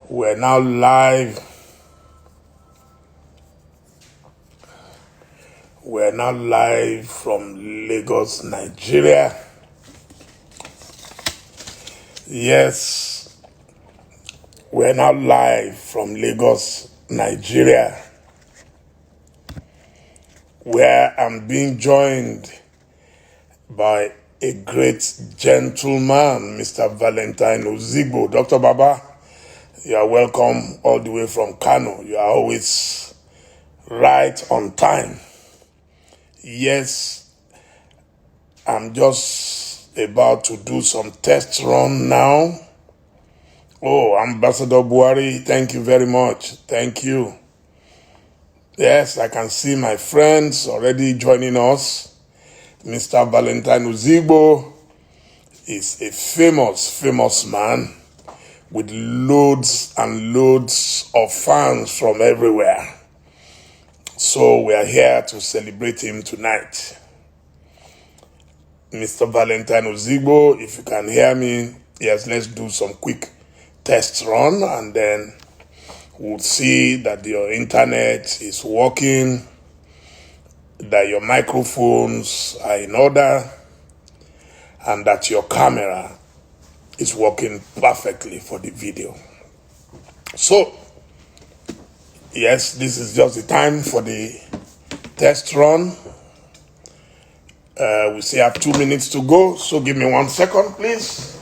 We're now live. We're now live from Lagos, Nigeria. Yes, we're now live from Lagos, Nigeria, where I'm being joined by a great gentleman, Mr. Valentine Ozigbo. Dr. Baba, you are welcome all the way from Kano. You are always right on time. Yes, I'm just about to do some test run now. Oh, Ambassador Buhari, thank you very much. Thank you. Yes, I can see my friends already joining us. Mr. Valentine Ozigbo is a famous man with loads and loads of fans from everywhere. So we are here to celebrate him tonight. Mr. Valentine Ozigbo, if you can hear me, yes, let's do some quick test run and then we'll see that your internet is working, that your microphones are in order, and that your camera is working perfectly for the video. So, yes, this is just the time for the test run. We still have 2 minutes to go, so give me 1 second, please.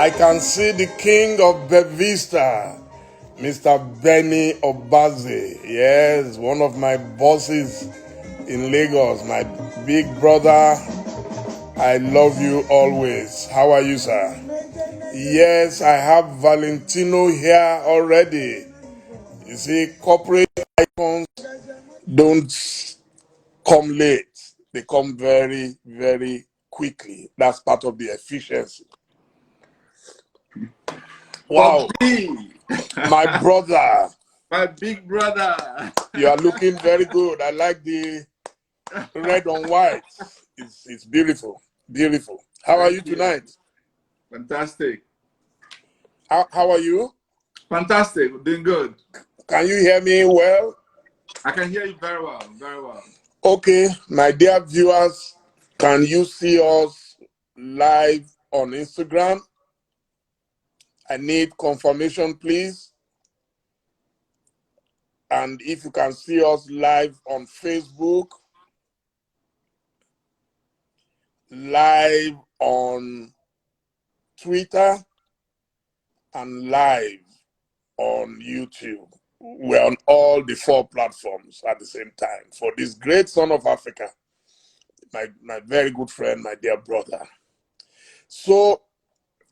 I can see the king of Bevista, Mr. Benny Obaze. Yes, one of my bosses in Lagos, my big brother. I love you always. How are you, sir? Yes, I have Valentino here already. You see, corporate icons don't come late. They come very, very quickly. That's part of the efficiency. Wow. My brother. My big brother. You are looking very good. I like the red on white. It's beautiful. Beautiful. How are you tonight? Fantastic. How are you? Fantastic. Doing good. Can you hear me well? I can hear you very well. Very well. Okay, my dear viewers, can you see us live on Instagram? I need confirmation, please. And if you can see us live on Facebook, live on Twitter, and live on YouTube. We're on all the 4 platforms at the same time for this great son of Africa, my very good friend, my dear brother. So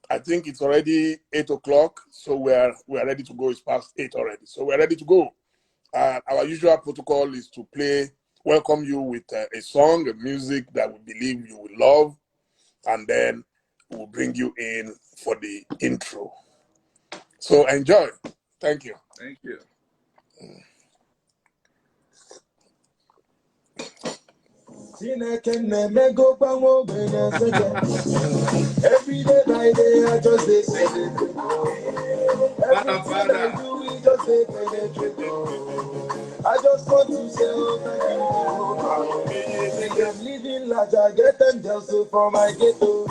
I think it's already 8 o'clock, so we're ready to go. It's past 8 already, so we're ready to go. Our usual protocol is to welcome you with a song, a music that we believe you will love, and then we'll bring you in for the intro. So enjoy. Thank you. Thank you. Every day by day, I just they celebrate. Everything I do, we just they penetrate. I just want to say, oh, thank you. I'm living large, I get them just so from my ghetto.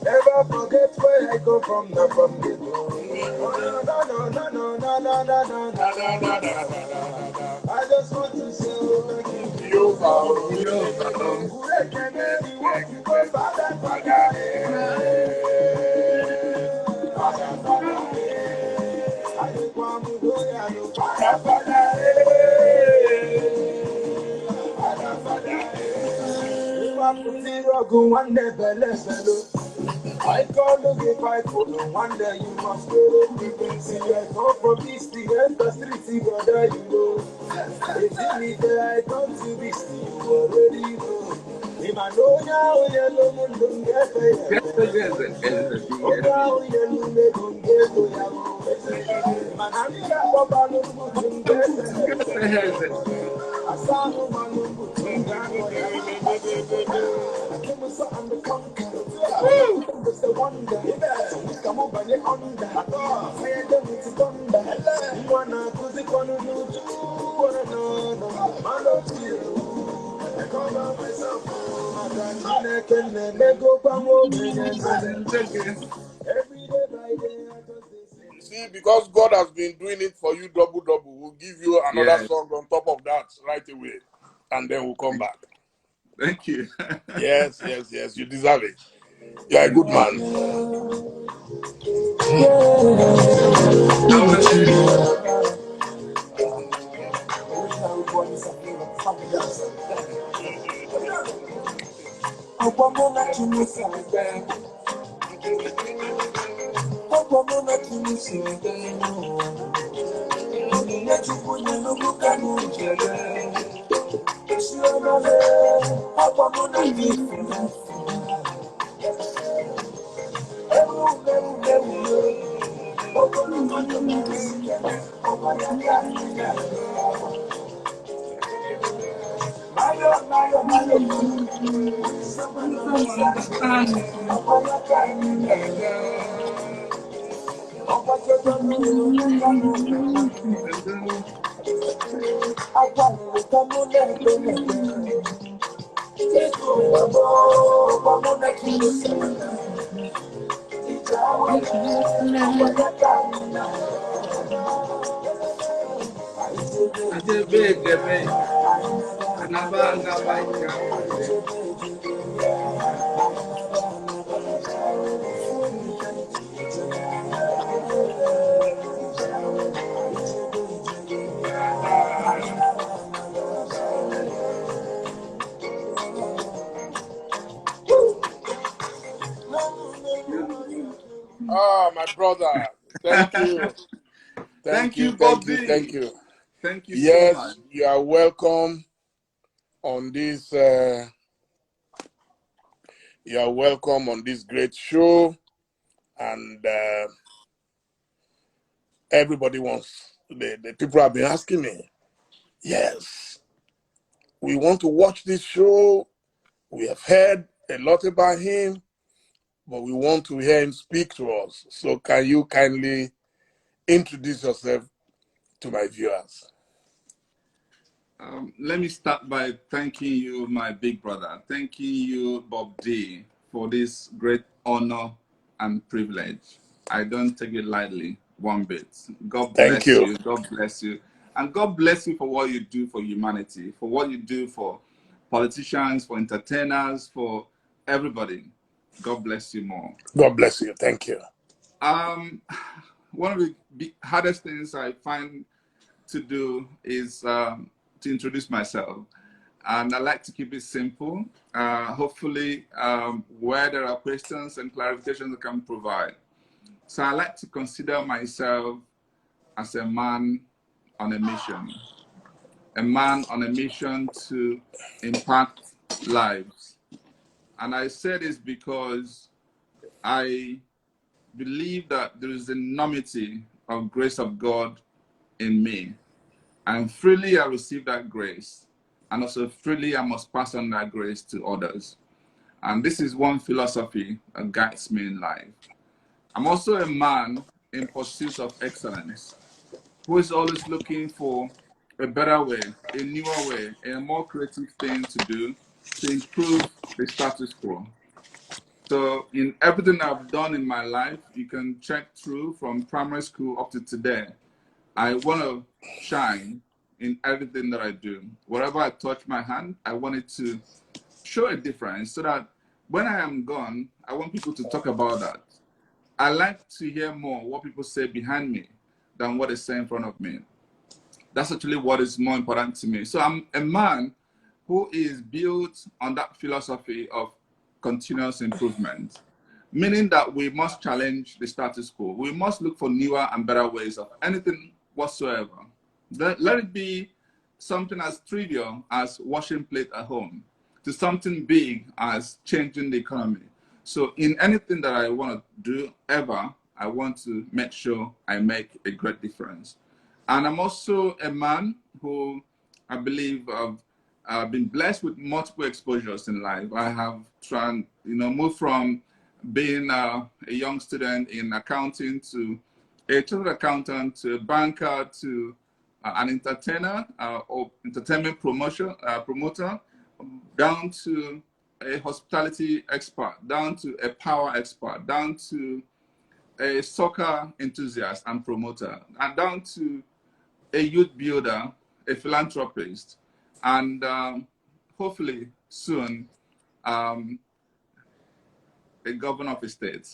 Never forget where I come from, not from ghetto. Oh, no, no, no, no, no, no, no, no, no, no, no, no. I just want to say, oh, thank you. You found me. Who can be what you go, Father, Father, Father, Father, I just want to go, I know, Father, Father, Father, Father. You are putting rock on one day, belly, I can't look if I put no one day you must go. You can see I come from East the end the street, brother, you know. If you need I come to this, you already know. If I know now, yellow moon don't get there. Oh, now yellow moon don't get there. Man, I'm here, Papa, no moon don't get there. I saw no man who don't get there. I came with something to conquer. It's the wonder. So we come over the under. Fire them with the thunder. You wanna cause it wanna do too. No. I love you. I call out myself. My grandchildren can go from every day by day. You see, because God has been doing it for you double, we'll give you another song on top of that right away. And then we'll come back. Thank you. Yes. You deserve it. You're a good man. Ah, my brother. Thank you. Thank you, Bob D. Thank you. Thank you so Yes, much. you are welcome on this. You are welcome on this great show, and everybody wants. The people have been asking me. Yes, we want to watch this show. We have heard a lot about him, but we want to hear him speak to us. So, can you kindly introduce yourself to my viewers? Let me start by thanking you, my big brother. Thanking you, Bob D, for this great honor and privilege. I don't take it lightly one bit. God Thank bless you. you. God bless you. And God bless you for what you do for humanity, for what you do for politicians, for entertainers, for everybody. God bless you more. God bless you. Thank you. One of the hardest things I find to do is to introduce myself. And I like to keep it simple. Hopefully, where there are questions and clarifications I can provide. So I like to consider myself as a man on a mission. A man on a mission to impact lives. And I say this because I believe that there is enormity of grace of God in me. And freely I receive that grace. And also freely I must pass on that grace to others. And this is one philosophy that guides me in life. I'm also a man in pursuit of excellence who is always looking for a better way, a newer way, a more creative thing to do to improve the status quo. So in everything I've done in my life, you can check through from primary school up to today. I want to shine in everything that I do. Wherever I touch my hand, I want it to show a difference so that when I am gone, I want people to talk about that. I like to hear more what people say behind me than what they say in front of me. That's actually what is more important to me. So I'm a man who is built on that philosophy of continuous improvement, meaning that we must challenge the status quo. We must look for newer and better ways of anything whatsoever. Let it be something as trivial as washing plate at home to something big as changing the economy. So in anything that I want to do ever, I want to make sure I make a great difference. And I'm also a man who I believe I've been blessed with multiple exposures in life. I have moved from being a young student in accounting to a chartered accountant to a banker to an entertainer or entertainment promoter, down to a hospitality expert, down to a power expert, down to a soccer enthusiast and promoter, and down to a youth builder, a philanthropist, and hopefully soon a governor of a state.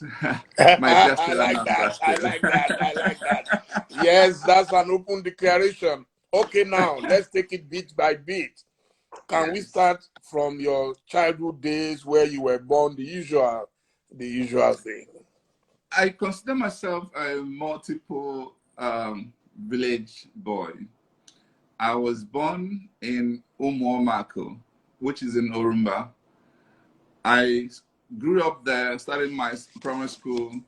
My dear I state, like Anambra that. I State. like that. I like that. Yes, that's an open declaration. Okay, now let's take it bit by bit. Can we Yes. start from your childhood days where you were born, the usual thing? I consider myself a multiple village boy. I was born in Umuomako, which is in Orumba. I grew up there, started my primary school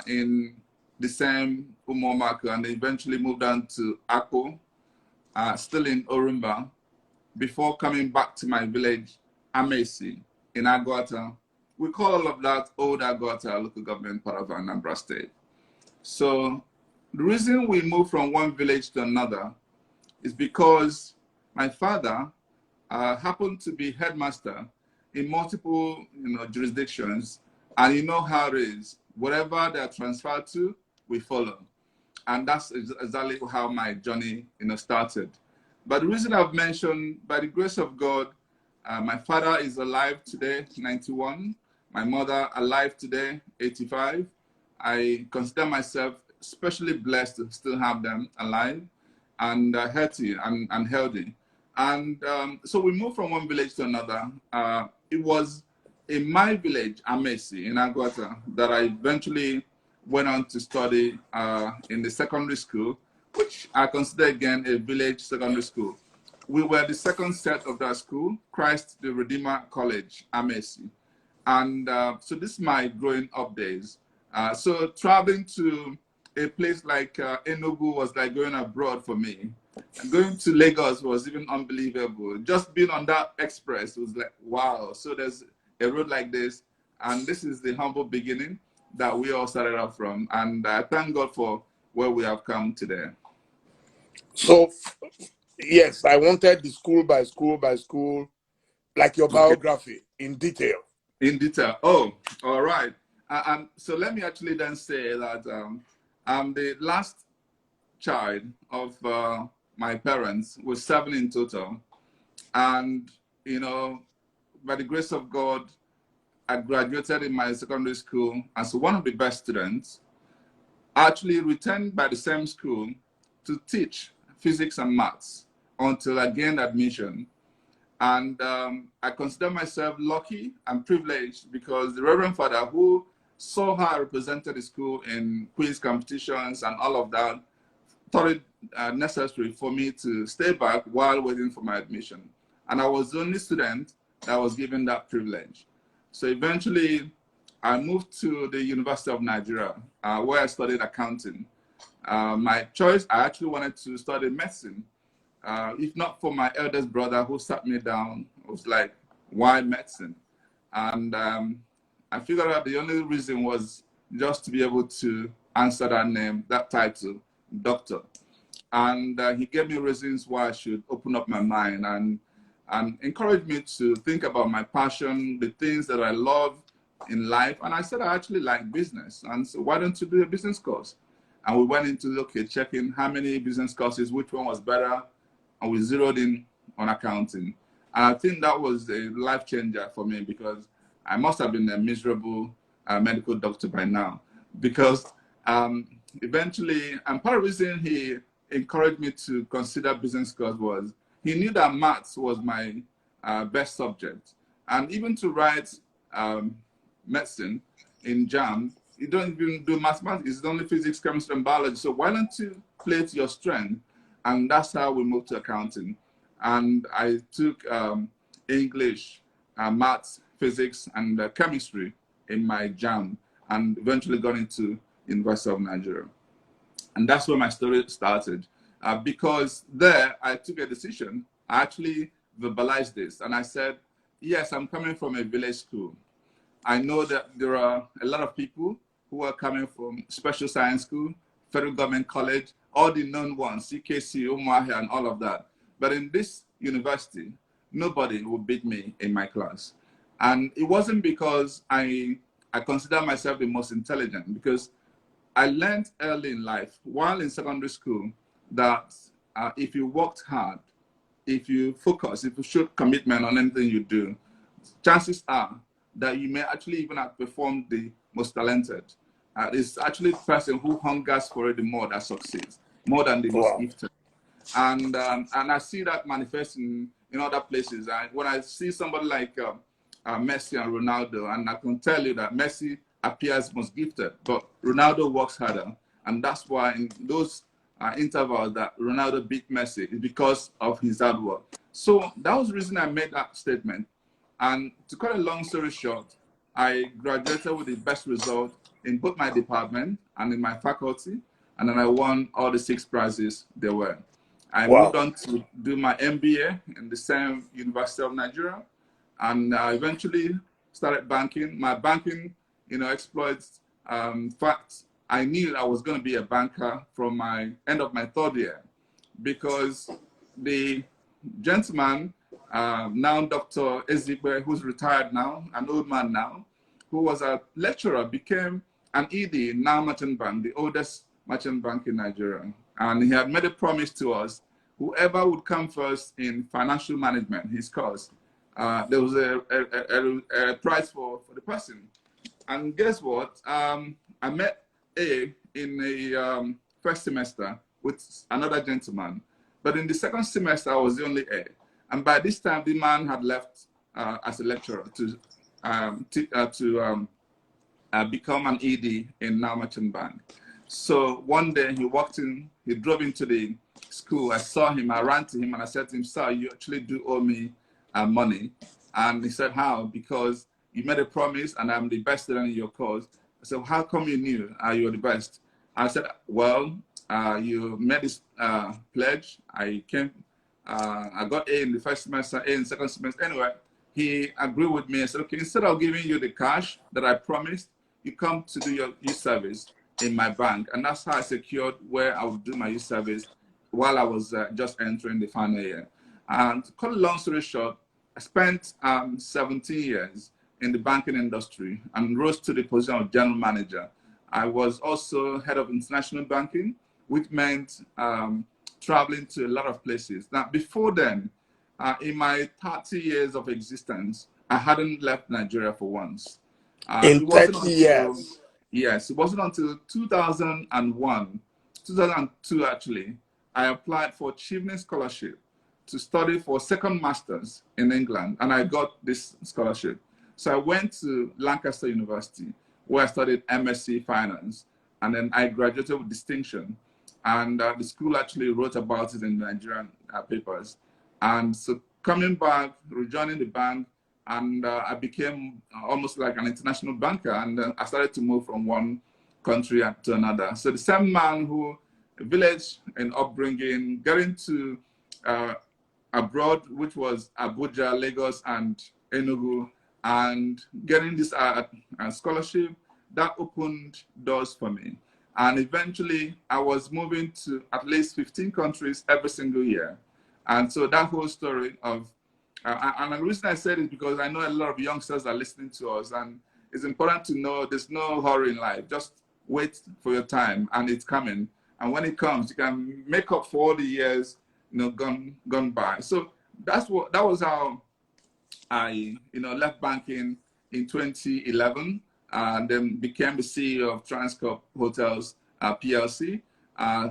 in the same Umuomako, and eventually moved on to Akpo, still in Orumba, before coming back to my village, Amesi, in Agwata. We call all of that Old Agwata local government part of Anambra State. So the reason we moved from one village to another is because my father happened to be headmaster in multiple jurisdictions, and you know how it is. Whatever they're transferred to, we follow. And that's exactly how my journey started. But the reason I've mentioned, by the grace of God, my father is alive today, 91. My mother alive today, 85. I consider myself especially blessed to still have them alive and healthy and healthy. And so we moved from one village to another. It was in my village, Amesi, in Agwata, that I eventually went on to study in the secondary school, which I consider again a village secondary school. We were the second set of that school, Christ the Redeemer College, Amesi. And so this is my growing up days. So traveling to a place like Enugu was like going abroad for me. Going to Lagos was even unbelievable. Just being on that express was like, wow. So there's a road like this. And this is the humble beginning that we all started out from. And I thank God for where we have come today. So, yes, I wanted the school by school by school, like your Okay. biography in detail. In detail. Oh, all right. So let me actually then say that I'm the last child of my parents. We're 7 in total. And, you know, by the grace of God, I graduated in my secondary school as one of the best students. I actually returned by the same school to teach physics and maths until I gained admission. And I consider myself lucky and privileged because the Reverend Father, who saw how I represented the school in quiz competitions and all of that, thought it necessary for me to stay back while waiting for my admission. And I was the only student that was given that privilege. So eventually, I moved to the University of Nigeria, where I studied accounting. My choice, I actually wanted to study medicine. If not for my eldest brother who sat me down, I was like, why medicine? And I figured out the only reason was just to be able to answer that name, that title, doctor. And he gave me reasons why I should open up my mind and encouraged me to think about my passion, the things that I love in life. And I said, I actually like business. And so why don't you do a business course? And we went into, okay, checking how many business courses, which one was better, and we zeroed in on accounting. And I think that was a life changer for me because I must have been a miserable medical doctor by now. Because eventually, and part of the reason he encouraged me to consider business course was he knew that maths was my best subject. And even to write medicine in JAM, you don't even do mathematics, it's only physics, chemistry, and biology. So why don't you play to your strength? And that's how we moved to accounting. And I took English, maths, physics, and chemistry in my JAM, and eventually got into University of Nigeria. And that's where my story started. Because there, I took a decision. I actually verbalized this, and I said, yes, I'm coming from a village school. I know that there are a lot of people who are coming from special science school, federal government college, all the known ones, CKC, Umuahia, and all of that. But in this university, nobody will beat me in my class. And it wasn't because I consider myself the most intelligent, because I learned early in life, while in secondary school, that if you worked hard, if you focus, if you show commitment on anything you do, chances are that you may actually even outperform the most talented. It's actually the person who hungers for it the more that succeeds, more than the most gifted. And I see that manifest in other places. When I see somebody like Messi and Ronaldo, and I can tell you that Messi appears most gifted, but Ronaldo works harder. And that's why in those intervals that Ronaldo beat Messi is because of his hard work. So that was the reason I made that statement. And to cut a long story short, I graduated with the best result in both my department and in my faculty. And then I won all the 6 prizes there were. I moved on to do my MBA in the same University of Nigeria, and eventually started banking. My banking, exploits. Fact, I knew I was going to be a banker from my end of my 3rd year, because the gentleman, now Dr. Ozigbo, who's retired now, an old man now, who was a lecturer, became an ED, now Merchant Bank, the oldest merchant bank in Nigeria. And he had made a promise to us, whoever would come first in financial management, his course, there was a prize for the person. And guess what? I met A in the first semester with another gentleman. But in the second semester, I was the only A. And by this time, the man had left as a lecturer to become an ED in Now Merchant Bank. So one day he drove into the school. I saw him, I ran to him and I said to him, sir, you actually do owe me money. And he said, how? Because you made a promise and I'm the best student in your course. I said, how come you knew you were the best? I said, well, you made this pledge. I got A in the first semester, A in the second semester. Anyway, he agreed with me and said, okay, instead of giving you the cash that I promised, you come to do your youth service in my bank. And that's how I secured where I would do my youth service while I was just entering the final year. And to cut a long story short, I spent 17 years in the banking industry and rose to the position of general manager. I was also head of international banking, which meant traveling to a lot of places. Now, before then, in my 30 years of existence, I hadn't left Nigeria for once. In It wasn't 30 until, years. yes, it wasn't until 2001, 2002 actually, I applied for Chevening Scholarship to study for second master's in England, and I got this scholarship. So I went to Lancaster University, where I studied MSc Finance, and then I graduated with distinction. And the school actually wrote about it in the Nigerian papers. And so coming back, rejoining the bank, and I became almost like an international banker, and I started to move from one country to another. So the same man who, village and upbringing, getting to abroad, which was Abuja, Lagos, and Enugu, and getting this scholarship, that opened doors for me. And eventually, I was moving to at least 15 countries every single year. And so that whole story of, and the reason I said it because I know a lot of youngsters are listening to us, and it's important to know there's no hurry in life. Just wait for your time, and it's coming. And when it comes, you can make up for all the years, gone by. So that was how I, left banking in 2011, and then became the CEO of Transcorp Hotels PLC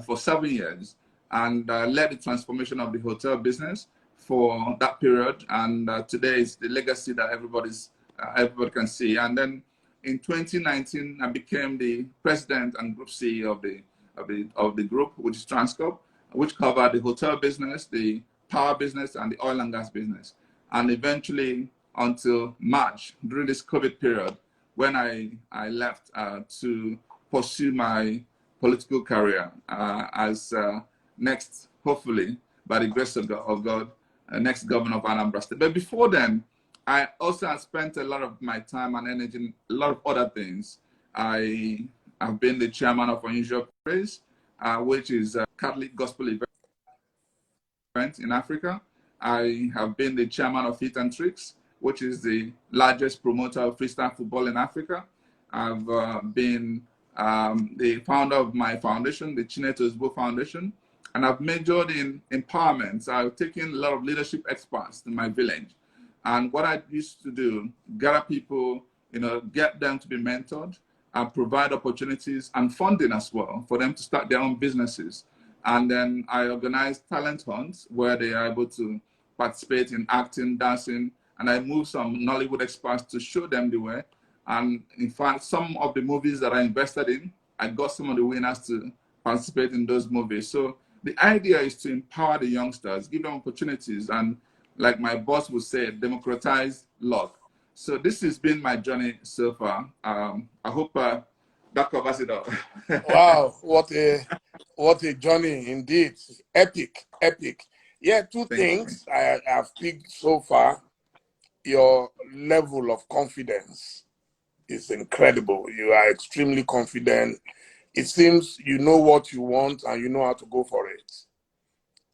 for 7 years, and led the transformation of the hotel business for that period. And today is the legacy that everybody can see. And then in 2019, I became the president and group CEO of the group, which is Transcorp, which covered the hotel business, the power business, and the oil and gas business. And eventually, until March, during this COVID period, when I left to pursue my political career as next, hopefully, by the grace of God, next governor of Anambra State. But before then, I also have spent a lot of my time and energy in a lot of other things. I have been the chairman of Unusual Praise, which is a Catholic gospel event in Africa. I have been the chairman of Fit and Tricks, which is the largest promoter of freestyle football in Africa. I've been the founder of my foundation, the Ozigbo Foundation, and I've majored in empowerment. So I've taken a lot of leadership experts in my village. And what I used to do, gather people, get them to be mentored, and provide opportunities and funding as well for them to start their own businesses. And then I organize talent hunts where they are able to participate in acting, dancing, and I moved some Nollywood experts to show them the way. And in fact, some of the movies that I invested in, I got some of the winners to participate in those movies. So the idea is to empower the youngsters, give them opportunities, and like my boss would say, democratize luck. So this has been my journey so far. I hope that covers it all. Wow, what a journey indeed. Epic, epic. Yeah, two Thank you. things I have picked so far. Your level of confidence is incredible. You are extremely confident. It seems you know what you want and you know how to go for it.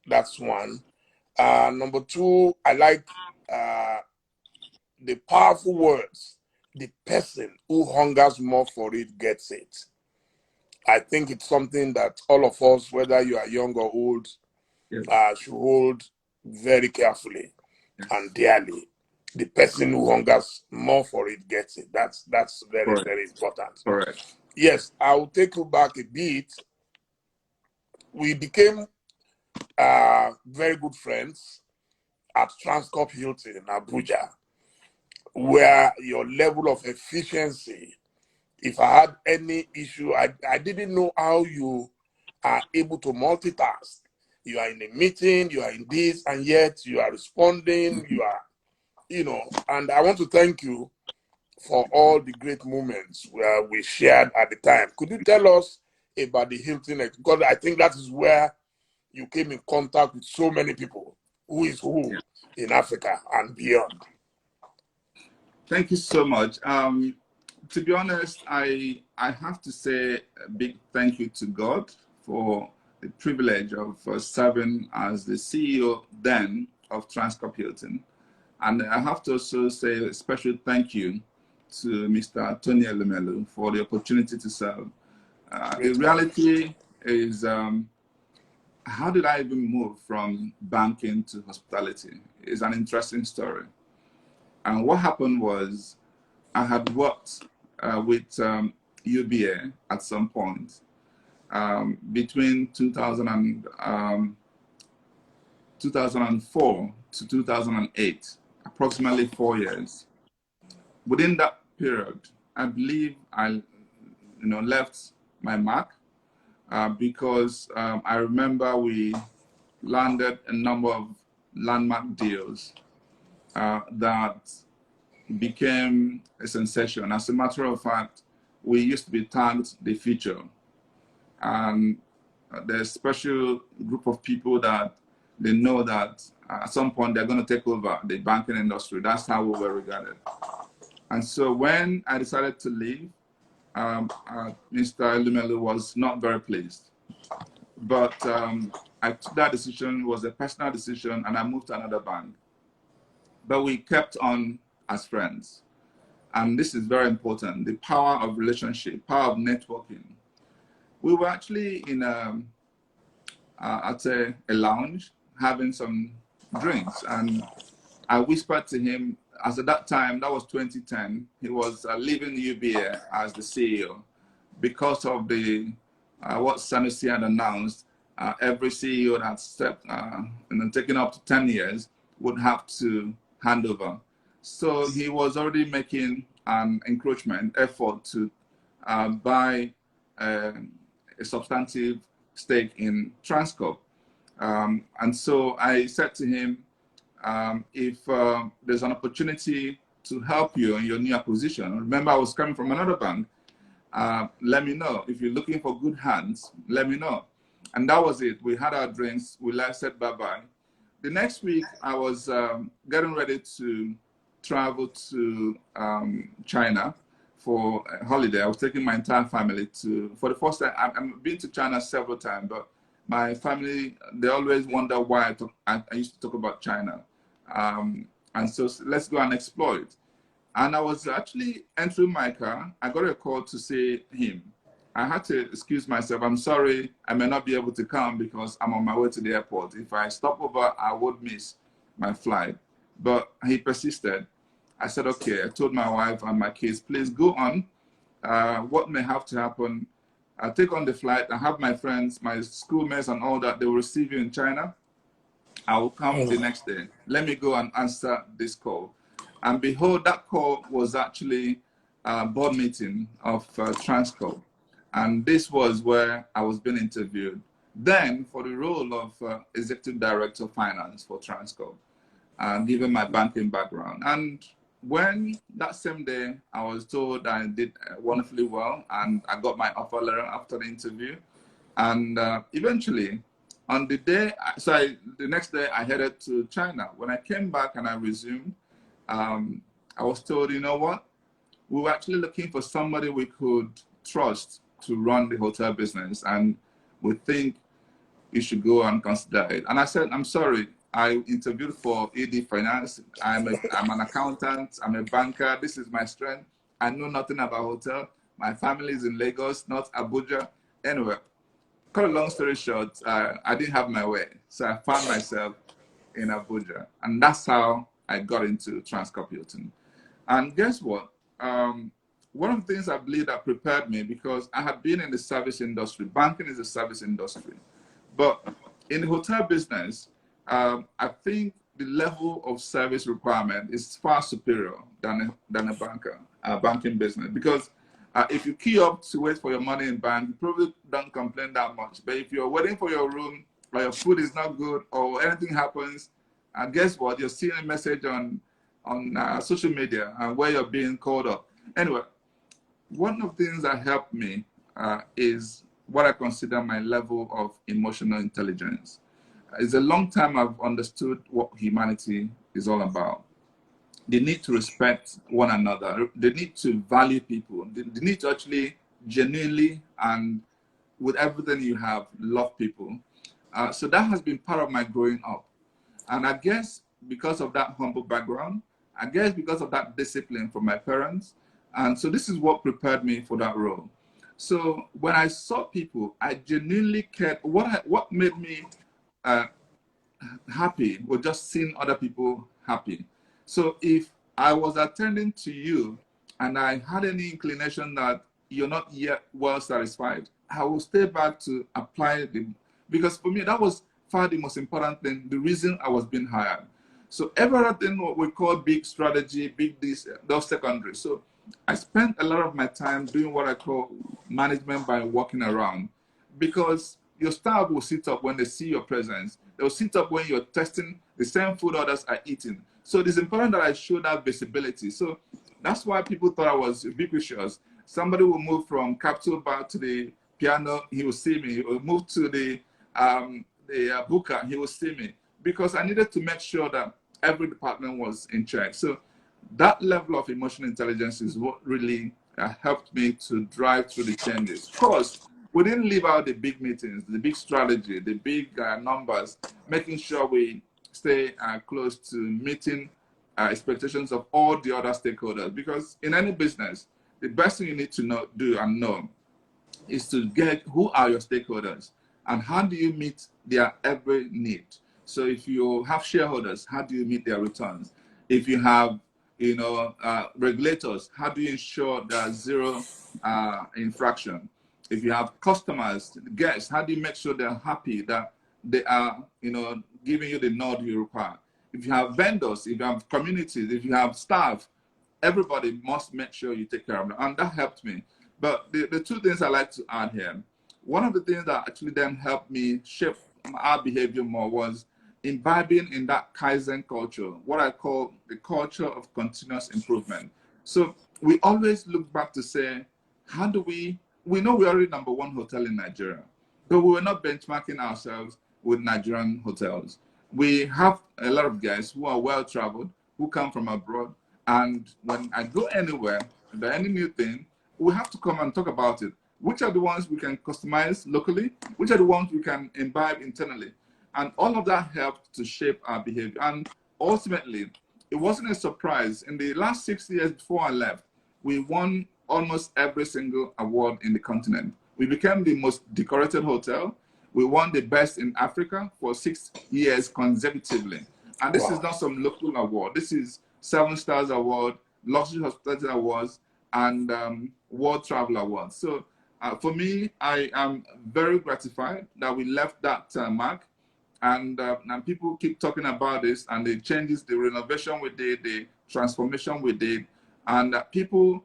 That's one. Number two, I like the powerful words. The person who hungers more for it gets it. I think it's something that all of us, whether you are young or old, Yes. should hold very carefully and dearly. The person who hungers more for it gets it. That's very, Correct. very important. Correct. Yes, I will take you back a bit. We became very good friends at Transcorp Hilton in Abuja, where your level of efficiency If I had any issue, I didn't know how you are able to multitask. You are in a meeting, you are in this, and yet you are responding, you are, and I want to thank you for all the great moments where we shared at the time. Could you tell us about the Hilton? Because I think that is where you came in contact with so many people. Who is who in Africa and beyond? Thank you so much. To be honest, I have to say a big thank you to God for the privilege of serving as the CEO then of Transcorp Hilton. And I have to also say a special thank you to Mr. Tony Elumelu for the opportunity to serve. The reality is, how did I even move from banking to hospitality? It's an interesting story. And what happened was I had worked with UBA at some point between 2004 to 2008, approximately 4 years. Within that period, I believe I left my mark because I remember we landed a number of landmark deals that became a sensation. As a matter of fact, we used to be tagged the future. And there's a special group of people that they know that at some point they're going to take over the banking industry. That's how we were regarded. And so when I decided to leave, Mr. Elumelu was not very pleased. But I took that decision. It was a personal decision, and I moved to another bank. But we kept on as friends. And this is very important, the power of relationship, power of networking. We were actually in I'd say a lounge having some drinks, and I whispered to him, as at that time, that was 2010, he was leaving UBA as the CEO because of the what Sanusi had announced. Every CEO that stepped taken up to 10 years would have to hand over. So he was already making an encroachment effort to buy a substantive stake in Transcorp. And so I said to him, if there's an opportunity to help you in your new acquisition, remember I was coming from another bank, let me know. If you're looking for good hands, let me know. And that was it. We had our drinks, we said bye-bye. The next week, I was getting ready to travel to China for a holiday. I was taking my entire family for the first time. I've been to China several times, but my family, they always wonder why I used to talk about China. And so let's go and explore it. And I was actually entering my car. I got a call to see him. I had to excuse myself. I'm sorry, I may not be able to come because I'm on my way to the airport. If I stop over, I would miss my flight. But he persisted. I said, okay. I told my wife and my kids, please go on. What may have to happen, I'll take on the flight. I have my friends, my schoolmates and all that. They will receive you in China. I will come the next day. Let me go and answer this call. And behold, that call was actually a board meeting of Transcorp. And this was where I was being interviewed then for the role of Executive Director of Finance for Transcorp, given my banking background. And when that same day, I was told I did wonderfully well and I got my offer letter after the interview. And eventually, on the day, the next day I headed to China. When I came back and I resumed, I was told, you know what? We were actually looking for somebody we could trust to run the hotel business, and we think you should go and consider it. And I said, I'm sorry, I interviewed for ED Finance. I'm an accountant, I'm a banker, this is my strength. I know nothing about hotel. My family is in Lagos, not Abuja. Anyway, cut a long story short, I didn't have my way. So I found myself in Abuja. And that's how I got into Transcorp Hilton. And guess what? One of the things I believe that prepared me, because I had been in the service industry. Banking is a service industry. But in the hotel business, I think the level of service requirement is far superior than a banking business. Because If you queue up to wait for your money in bank, you probably don't complain that much. But if you're waiting for your room, or your food is not good, or anything happens, and guess what? You're seeing a message on social media where you're being called up. Anyway, one of the things that helped me is what I consider my level of emotional intelligence. It's a long time I've understood what humanity is all about. They need to respect one another. They need to value people. They need to actually genuinely and with everything you have, love people. So that has been part of my growing up. And I guess because of that humble background, I guess because of that discipline from my parents, and so this is what prepared me for that role. So when I saw people, I genuinely cared. What made me uh, happy was just seeing other people happy. So if I was attending to you and I had any inclination that you're not yet well satisfied, I will stay back to apply the, because for me, that was far the most important thing, the reason I was being hired. So everything what we call big strategy, big this, those secondary. So I spent a lot of my time doing what I call management by walking around, because your staff will sit up when they see your presence. They'll sit up when you're testing the same food others are eating. So it is important that I show that visibility. So that's why people thought I was ubiquitous. Somebody will move from Capitol Bar to the piano, he will see me. He will move to the booker, he will see me. Because I needed to make sure that every department was in check. So that level of emotional intelligence is what really helped me to drive through the changes. Of course, we didn't leave out the big meetings, the big strategy, the big numbers, making sure we stay close to meeting expectations of all the other stakeholders. Because in any business, the best thing you need to know is to get who are your stakeholders and how do you meet their every need. So if you have shareholders, how do you meet their returns? If you have regulators, how do you ensure there's zero infraction? If you have customers, guests, how do you make sure they're happy that they are giving you the nod you require? If you have vendors, if you have communities, if you have staff, everybody must make sure you take care of them. And that helped me. But the two things I like to add here, one of the things that actually then helped me shape our behavior more was imbibing in that Kaizen culture, what I call the culture of continuous improvement. So we always look back to say, how do we know we're already #1 hotel in Nigeria, but we were not benchmarking ourselves with Nigerian hotels. We have a lot of guests who are well-traveled, who come from abroad, and when I go anywhere, if there's any new thing, we have to come and talk about it. Which are the ones we can customize locally? Which are the ones we can imbibe internally? And all of that helped to shape our behavior. And ultimately, it wasn't a surprise. In the last 6 years before I left, we won almost every single award in the continent. We became the most decorated hotel. We won the best in Africa for 6 years consecutively. And this is not some local award. This is 7 Stars Award, Luxury Hospitality Awards, and World Travel Awards. So for me, I am very gratified that we left that mark. And people keep talking about this and the changes, the renovation we did, the transformation we did. And people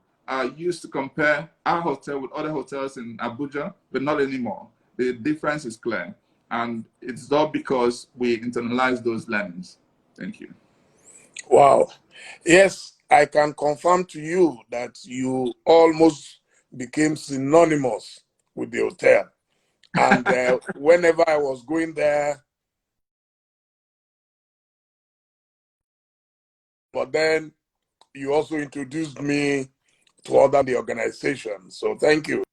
used to compare our hotel with other hotels in Abuja, but not anymore. The difference is clear. And it's all because we internalize those learnings. Thank you. Wow. Yes, I can confirm to you that you almost became synonymous with the hotel. And whenever I was going there, but then you also introduced me to other the organization. So thank you.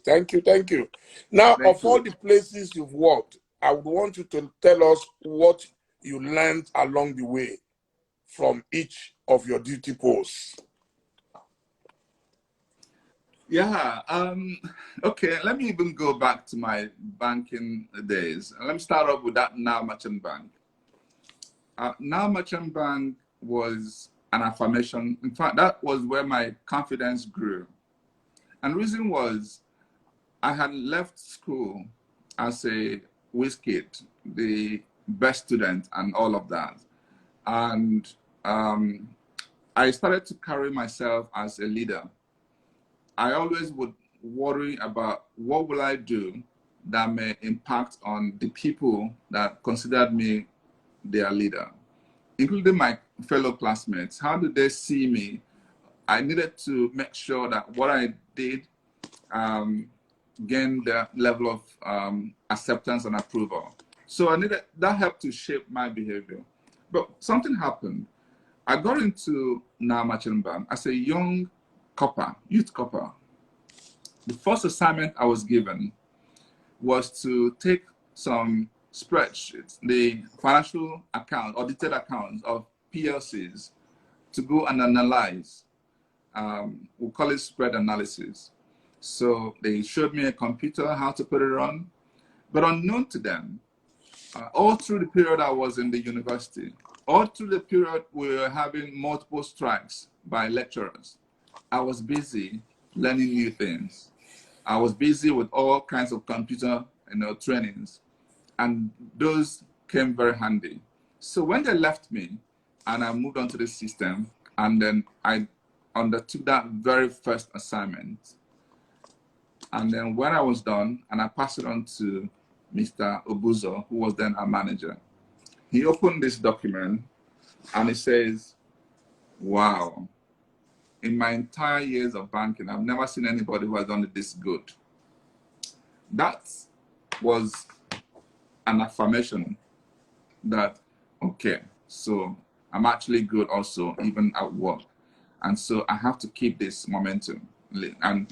Thank you. Thank you. Now, Thank of all you. the places you've worked, I would want you to tell us what you learned along the way from each of your duty posts. Yeah. Okay. Let me even go back to my banking days. Let me start off with that Now Merchant Bank. Now Merchant Bank was an affirmation. In fact, that was where my confidence grew. And the reason was I had left school as a whiz kid, the best student and all of that. And I started to carry myself as a leader. I always would worry about what will I do that may impact on the people that considered me their leader, including my fellow classmates. How do they see me? I needed to make sure that what I did gained the level of acceptance and approval. So I needed that helped to shape my behavior. But something happened. I got into Naamachin Bank as a young copper, youth copper. The first assignment I was given was to take some spreadsheets, the financial account, audited accounts of PLCs, to go and analyze. We'll call it spread analysis. So they showed me a computer, how to put it on. But unknown to them, all through the period I was in the university, all through the period we were having multiple strikes by lecturers, I was busy learning new things. I was busy with all kinds of computer trainings, and those came very handy. So when they left me and I moved on to the system, and then I undertook that very first assignment. And then when I was done, and I passed it on to Mr. Obuzo, who was then our manager, he opened this document and he says, wow, in my entire years of banking, I've never seen anybody who has done it this good. That was an affirmation that, okay, so I'm actually good also, even at work. And so I have to keep this momentum. And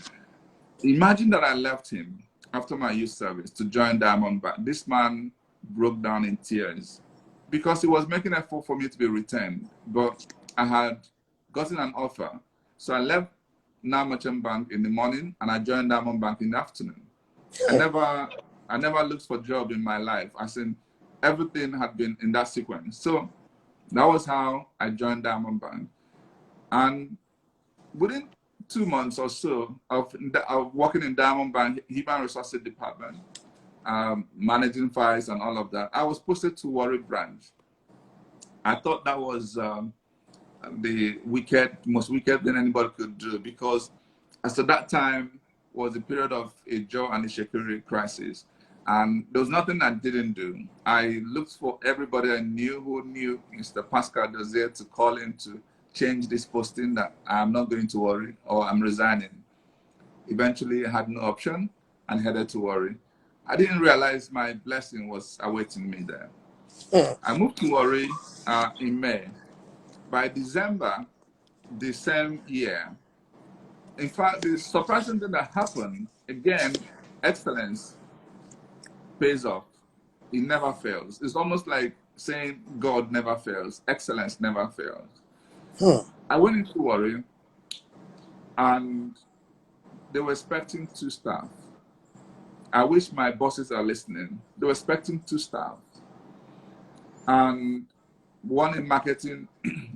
imagine that I left him after my youth service to join Diamond Bank. This man broke down in tears because he was making an effort for me to be retained, but I had gotten an offer. So I left Naamachin Bank in the morning and I joined Diamond Bank in the afternoon. I never looked for a job in my life. I said everything had been in that sequence. So that was how I joined Diamond Bank. And within 2 months or so of working in Diamond Bank, Human Resources Department, managing files and all of that, I was posted to Warri branch. I thought that was the most wicked thing anybody could do, because as at that time was a period of a job and a security crisis. And there was nothing I didn't do. I looked for everybody I knew who knew Mr. Pascal Dozier to call in to change this posting, that I'm not going to Warri or I'm resigning. Eventually, I had no option and headed to Warri. I didn't realize my blessing was awaiting me there. I moved to Warri in May. By December the same year, in fact, the surprising thing that happened, again, excellence pays off. It never fails. It's almost like saying God never fails. Excellence never fails. I went into Warri and they were expecting 2 staff. I wish my bosses are listening. They were expecting 2 staff. And 1 in marketing,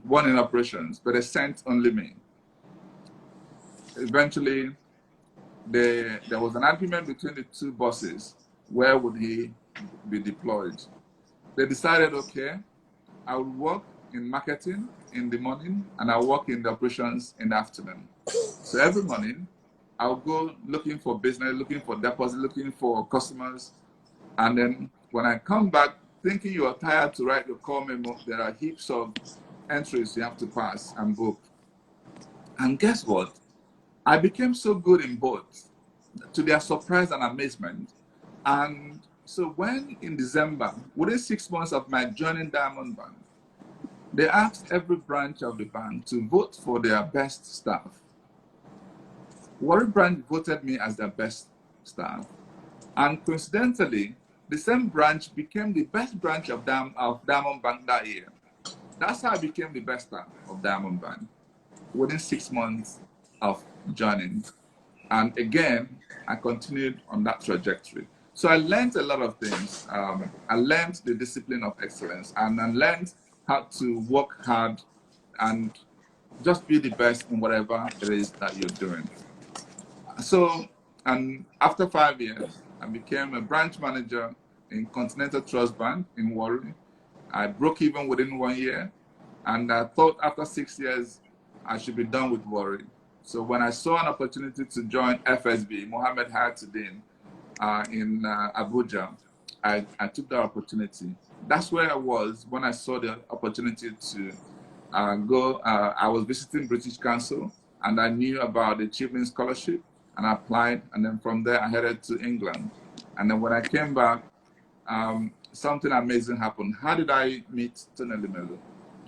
1 in operations, but they sent only me. Eventually, there was an argument between the 2 bosses. Where would he be deployed? They decided, okay, I will work in marketing in the morning and I'll work in the operations in the afternoon. So every morning, I'll go looking for business, looking for deposit, looking for customers. And then when I come back, thinking you are tired to write your call memo, there are heaps of entries you have to pass and book. And guess what? I became so good in both, to their surprise and amazement. And so when in December, within 6 months of my joining Diamond Bank, they asked every branch of the bank to vote for their best staff. Warri branch voted me as their best staff. And coincidentally, the same branch became the best branch of Diamond Bank that year. That's how I became the best staff of Diamond Bank within 6 months of joining. And again, I continued on that trajectory. So I learned a lot of things. I learned the discipline of excellence, and I learned how to work hard and just be the best in whatever it is that you're doing. So, and after 5 years, I became a branch manager in Continental Trust Bank in Warri. I broke even within 1 year, and I thought after 6 years, I should be done with Warri. So when I saw an opportunity to join FSB, Mohammed Hayatuddin, in Abuja, I took that opportunity. That's where I was when I saw the opportunity to go. I was visiting British Council, and I knew about the Achievement Scholarship, and I applied. And then from there, I headed to England. And then when I came back, something amazing happened. How did I meet Tony Melu?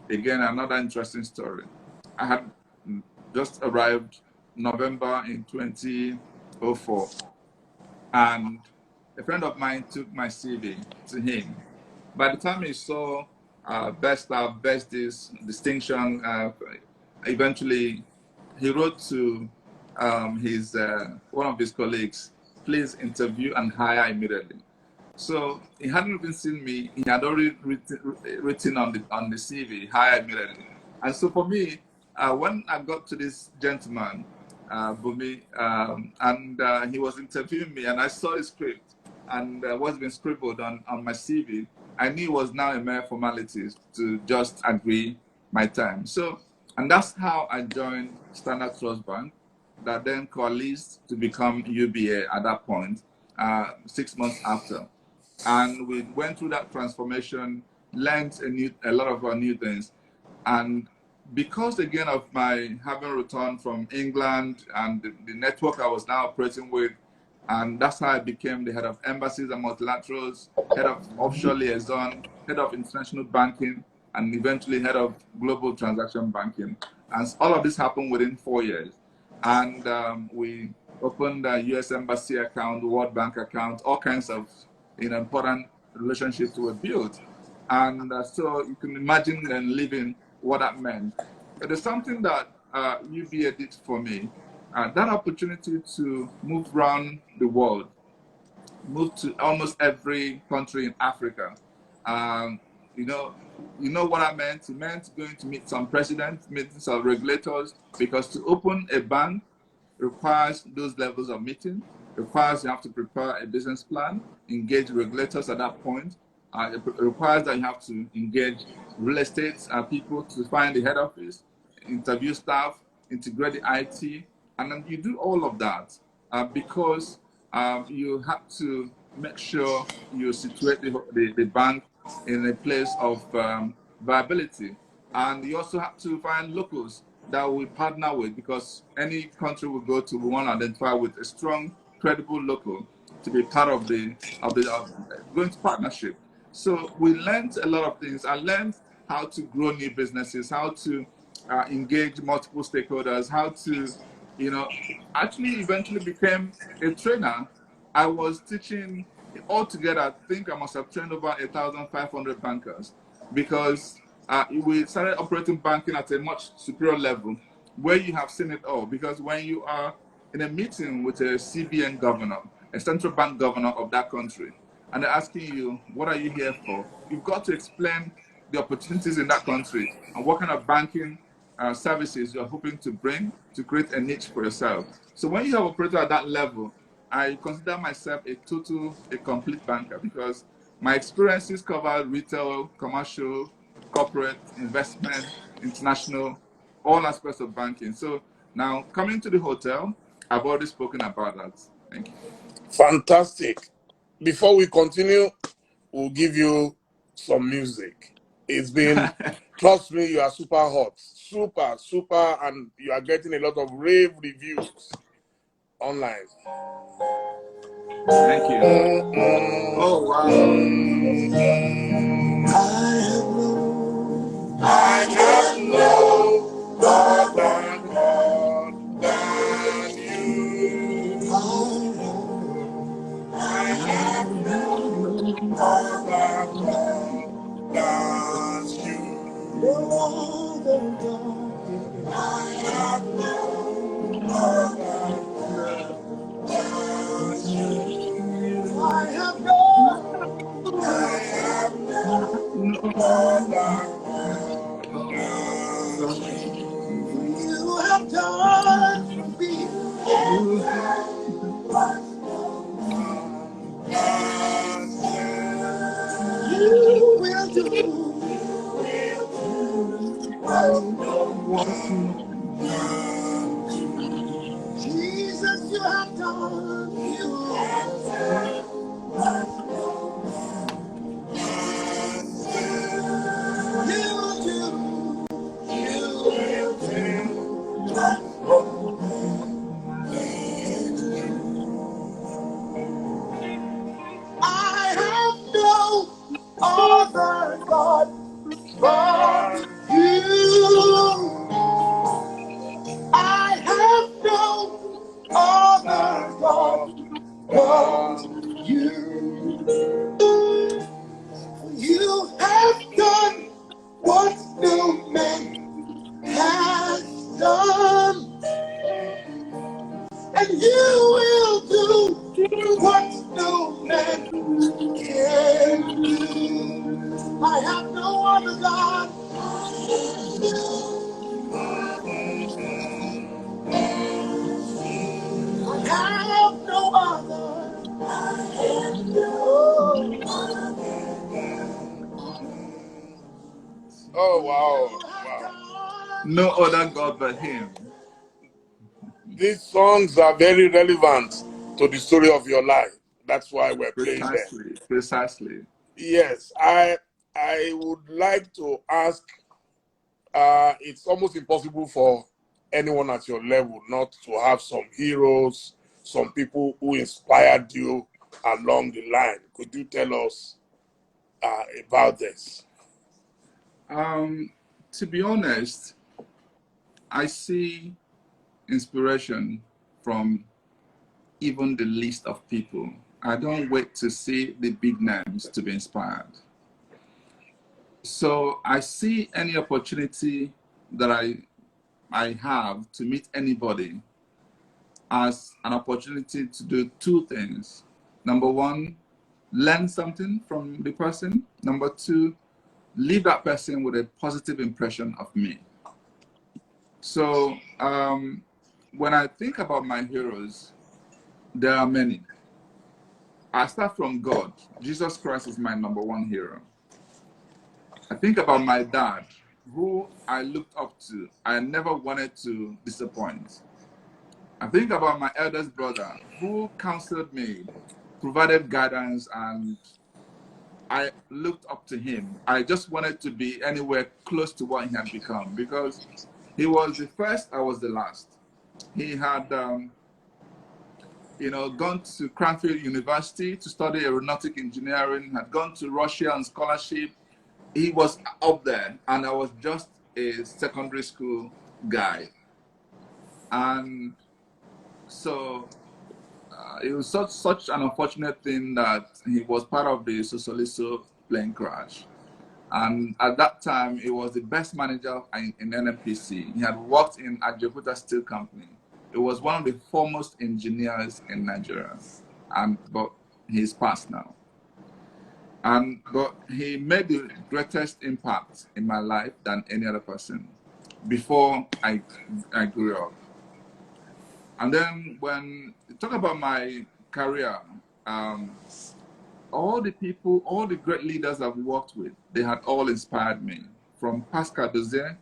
Again, another interesting story. I had just arrived November in 2004, and a friend of mine took my CV to him. By the time he saw best staff, best this distinction, eventually he wrote to his one of his colleagues, please interview and hire immediately. So he hadn't even seen me. He had already written on the CV, hire immediately. And so for me, when I got to this gentleman, Bumi, and he was interviewing me, and I saw his script and what's been scribbled on my CV, I knew it was now a mere formality to just agree my time. So, and that's how I joined Standard Trust Bank, that then coalesced to become UBA at that point, 6 months after. And we went through that transformation, learned a lot of new things. And because again of my having returned from England and the network I was now operating with, and that's how I became the head of embassies and multilaterals, head of offshore liaison, head of international banking, and eventually head of global transaction banking. And all of this happened within 4 years. And we opened a US embassy account, World Bank account, all kinds of important relationships were built. And so you can imagine then living what that meant. But there's something that UBA did for me. That opportunity to move around the world, move to almost every country in Africa. You know what I meant? It meant going to meet some presidents, meet some regulators, because to open a bank requires those levels of meeting, requires you have to prepare a business plan, engage regulators at that point. It requires that you have to engage real estate people to find the head office, interview staff, integrate the IT, and then you do all of that because you have to make sure you situate the bank in a place of viability. And you also have to find locals that we partner with, because any country we go to, we want to identify with a strong, credible local to be part of going to partnership. So we learned a lot of things. I learned how to grow new businesses, how to engage multiple stakeholders, how to, actually eventually became a trainer. I was teaching altogether, I think I must have trained over 1,500 bankers, because we started operating banking at a much superior level where you have seen it all. Because when you are in a meeting with a CBN governor, a central bank governor of that country, and they're asking you, what are you here for? You've got to explain the opportunities in that country and what kind of banking services you're hoping to bring to create a niche for yourself. So when you have operated at that level, I consider myself a complete banker, because my experiences cover retail, commercial, corporate, investment, international, all aspects of banking. So now coming to the hotel, I've already spoken about that. Thank you. Fantastic. Before we continue, we'll give you some music. It's been, trust me, you are super hot. Super, super, and you are getting a lot of rave reviews online. Thank you. Oh, wow. I have no other God than you. I have no other God than you. No other God. I have no other God than you. I have no other God than you. You have done for me you will do. What You have done what no man has done, and you will do what no man can do. I have no other God. I have no other. Oh, wow. No other God but Him. These songs are very relevant to the story of your life. That's why we're playing them. Precisely. Yes, I would like to ask, it's almost impossible for anyone at your level not to have some heroes, some people who inspired you along the line. Could you tell us about this? To be honest, I see inspiration from even the least of people. I don't wait to see the big names to be inspired. So I see any opportunity that I have to meet anybody as an opportunity to do two things. Number one, learn something from the person. Number two, leave that person with a positive impression of me. So when I think about my heroes, there are many. I start from God. Jesus Christ is my number one hero. I think about my dad, who I looked up to. I never wanted to disappoint. I think about my eldest brother, who counseled me, provided guidance, and I looked up to him. I just wanted to be anywhere close to what he had become because he was the first, I was the last. He had, gone to Cranfield University to study aeronautic engineering, had gone to Russia on scholarship. He was up there, and I was just a secondary school guy. And so it was such an unfortunate thing that he was part of the Sosoliso plane crash. And at that time, he was the best manager in NNPC. He had worked in Ajaokuta Steel Company. He was one of the foremost engineers in Nigeria, but he's passed now. But he made the greatest impact in my life than any other person before I grew up. And then when you talk about my career, all the people, all the great leaders I've worked with, they had all inspired me. From Pascal Doze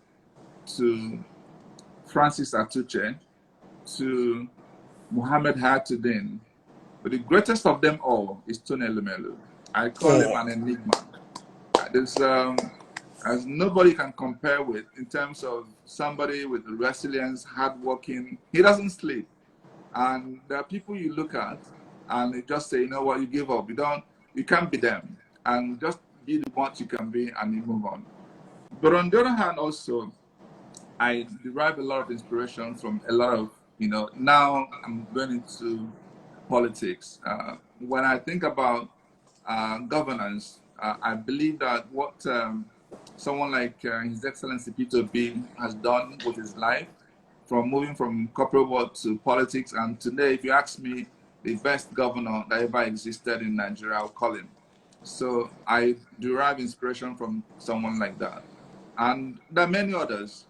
to Francis Atuche to Muhammad Hayatuddin. But the greatest of them all is Tony Elumelu. I call him an enigma. As nobody can compare with in terms of somebody with resilience, hardworking. He doesn't sleep. And there are people you look at and they just say, you know what, you give up. You can't be them. And just be the what you can be and you move on. But on the other hand, also, I derive a lot of inspiration from a lot of, now I'm going into politics. When I think about governance, I believe that what someone like His Excellency Peter B has done with his life, from moving from corporate world to politics, and today, if you ask me, the best governor that ever existed in Nigeria, I'll call him. So I derive inspiration from someone like that. And there are many others.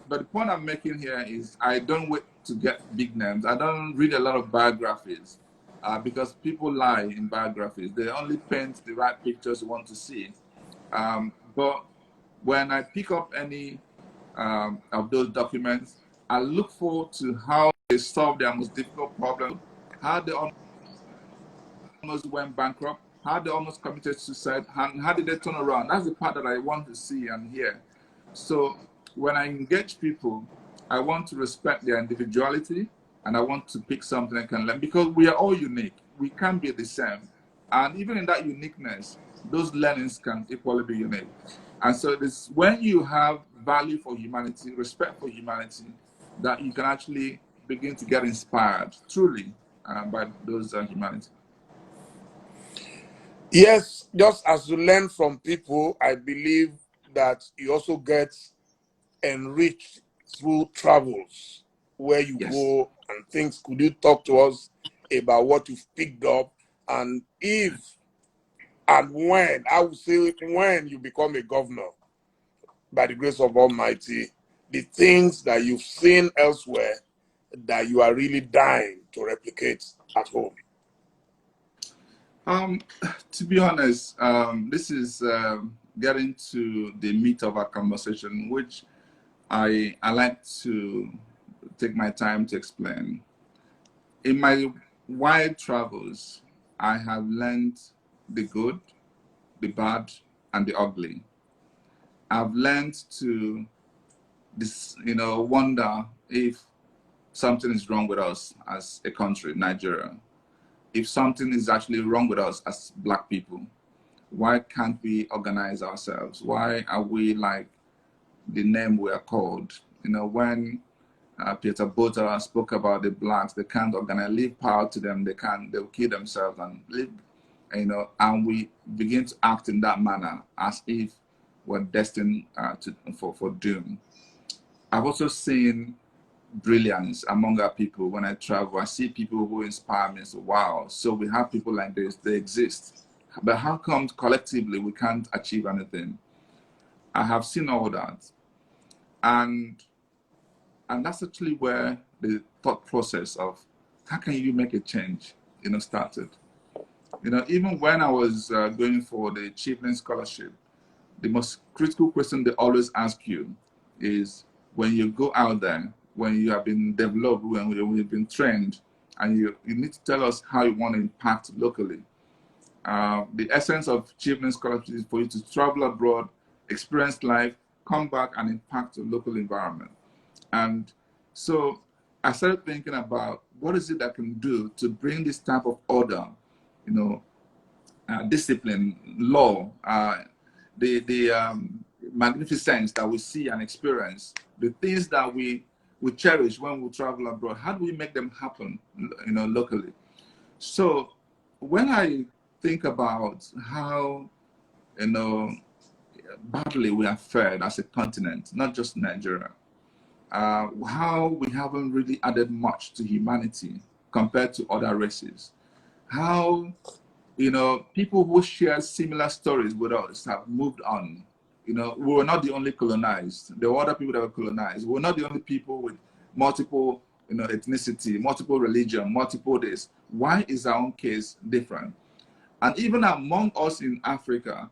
But the point I'm making here is I don't wait to get big names. I don't read a lot of biographies because people lie in biographies. They only paint the right pictures you want to see. But when I pick up any of those documents, I look forward to how they solved their most difficult problem, how they almost went bankrupt, how they almost committed suicide, and how did they turn around. That's the part that I want to see and hear. So when I engage people, I want to respect their individuality, and I want to pick something I can learn, because we are all unique. We can't be the same. And even in that uniqueness, those learnings can equally be unique. And so it's when you have value for humanity, respect for humanity, that you can actually begin to get inspired truly by those humanity. Yes, just as you learn from people, I believe that you also get enriched through travels where you Yes. go and things. Could you talk to us about what you've picked up, and if and when, I would say when you become a governor, by the grace of Almighty, the things that you've seen elsewhere that you are really dying to replicate at home? Um, to be honest, this is getting to the meat of our conversation, which I like to take my time to explain. In my wide travels, I have learned the good, the bad, and the ugly. I've learned to wonder if something is wrong with us as a country, Nigeria. If something is actually wrong with us as Black people, why can't we organize ourselves? Why are we like the name we are called? When Peter Botha spoke about the Blacks, they can't organize, leave power to them, they'll kill themselves and live, and we begin to act in that manner as if we're destined for doom. I've also seen brilliance among our people when I travel. I see people who inspire me. So, wow, so we have people like this, they exist. But how come collectively we can't achieve anything? I have seen all that. And that's actually where the thought process of how can you make a change, started. Even when I was going for the Chieftain Scholarship, the most critical question they always ask you is when you go out there, when you have been developed, when you've been trained, and you need to tell us how you want to impact locally. The essence of Chieftain Scholarship is for you to travel abroad, experience life, come back and impact the local environment. And so I started thinking about what is it I can do to bring this type of order, discipline, law, the magnificence that we see and experience, the things that we cherish when we travel abroad. How do we make them happen, locally? So when I think about how, badly we are fared as a continent, not just Nigeria, how we haven't really added much to humanity compared to other races, how people who share similar stories with us have moved on. We were not the only colonized. There were other people that were colonized. We were not the only people with multiple, ethnicity, multiple religion, multiple this. Why is our own case different? And even among us in Africa,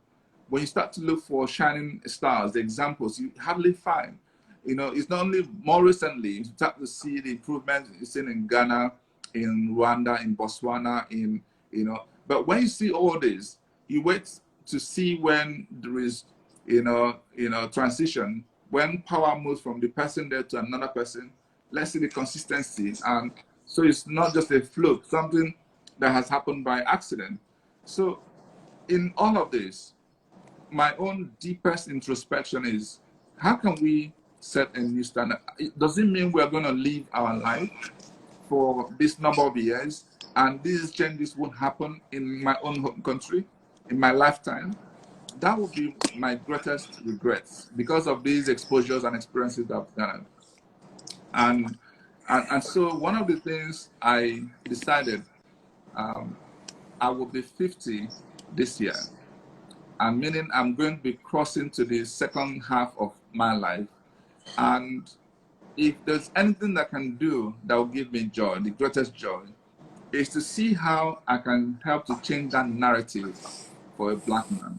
when you start to look for shining stars, the examples, you hardly find. It's not only more recently, you start to see the improvements you've seen in Ghana, in Rwanda, in Botswana, but when you see all this, you wait to see when there is, transition, when power moves from the person there to another person, let's see the consistency. And so it's not just a fluke, something that has happened by accident. So in all of this, my own deepest introspection is how can we set a new standard? Does it mean we're going to live our life for this number of years and these changes won't happen in my own home country in my lifetime? That would be my greatest regrets because of these exposures and experiences that I've done. And so one of the things I decided, I will be 50 this year, and meaning I'm going to be crossing to the second half of my life. And if there's anything that I can do that will give me joy, the greatest joy, is to see how I can help to change that narrative for a Black man.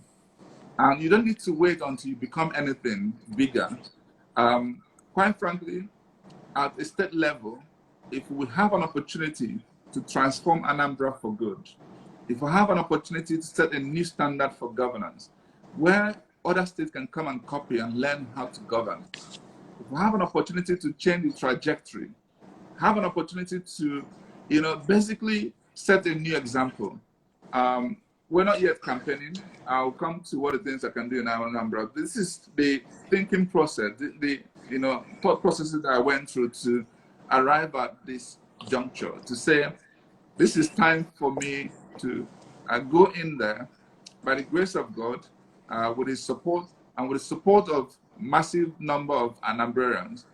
And you don't need to wait until you become anything bigger. Quite frankly, at a state level, if we have an opportunity to transform Anambra for good, if we have an opportunity to set a new standard for governance, where other states can come and copy and learn how to govern, if we have an opportunity to change the trajectory, have an opportunity to, basically set a new example. We're not yet campaigning. I'll come to what the things I can do in our number. This is the thinking process, the thought processes that I went through to arrive at this juncture, to say, this is time for me to go in there by the grace of God, with his support and with the support of massive number of Anambrarians,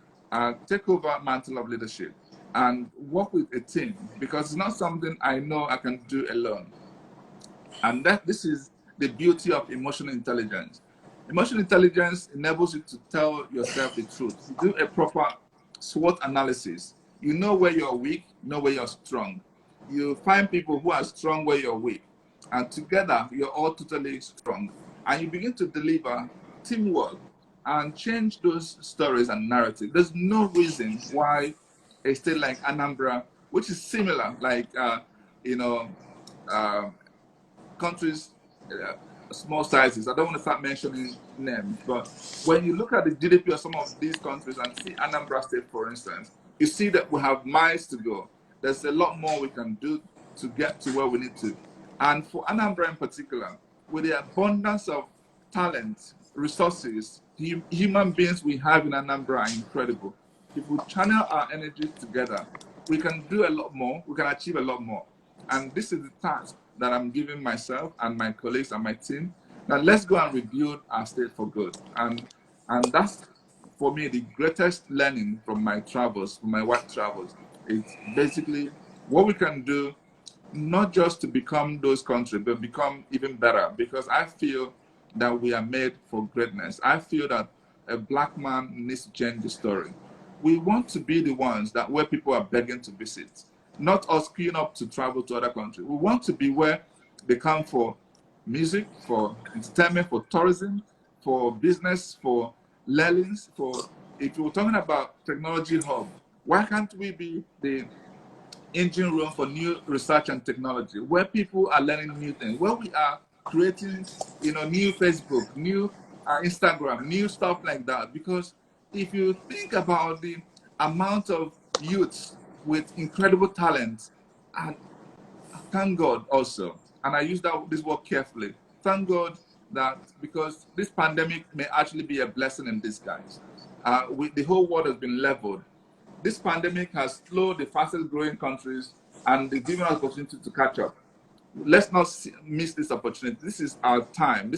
take over mantle of leadership and work with a team, because it's not something I know I can do alone. And this is the beauty of emotional intelligence. Emotional intelligence enables you to tell yourself the truth. You do a proper SWOT analysis. You know where you're weak, you know where you're strong. You find people who are strong where you're weak. And together, you're all totally strong. And you begin to deliver teamwork and change those stories and narrative. There's no reason why a state like Anambra, which is similar, like, you know, uh, countries, small sizes. I don't want to start mentioning names, but when you look at the GDP of some of these countries and see Anambra State, for instance, you see that we have miles to go. There's a lot more we can do to get to where we need to. And for Anambra in particular, with the abundance of talent, resources, human beings we have in Anambra are incredible. If we channel our energies together, we can do a lot more, we can achieve a lot more. And this is the task that I'm giving myself and my colleagues and my team. Now let's go and rebuild our state for good. And that's, for me, the greatest learning from my travels, from my work travels. It's basically what we can do, not just to become those countries, but become even better. Because I feel that we are made for greatness. I feel that a black man needs to change the story. We want to be the ones that where people are begging to visit, not us queuing up to travel to other countries. We want to be where they come for music, for entertainment, for tourism, for business, for learnings, for, if you're talking about technology hub, why can't we be the engine room for new research and technology, where people are learning new things, where we are creating, new Facebook, new Instagram, new stuff like that? Because if you think about the amount of youths with incredible talent, and thank God also, and I use this word carefully, thank God that, because this pandemic may actually be a blessing in disguise. The whole world has been leveled. This pandemic has slowed the fastest growing countries and they've given us opportunity to catch up. Let's not miss this opportunity. This is our time.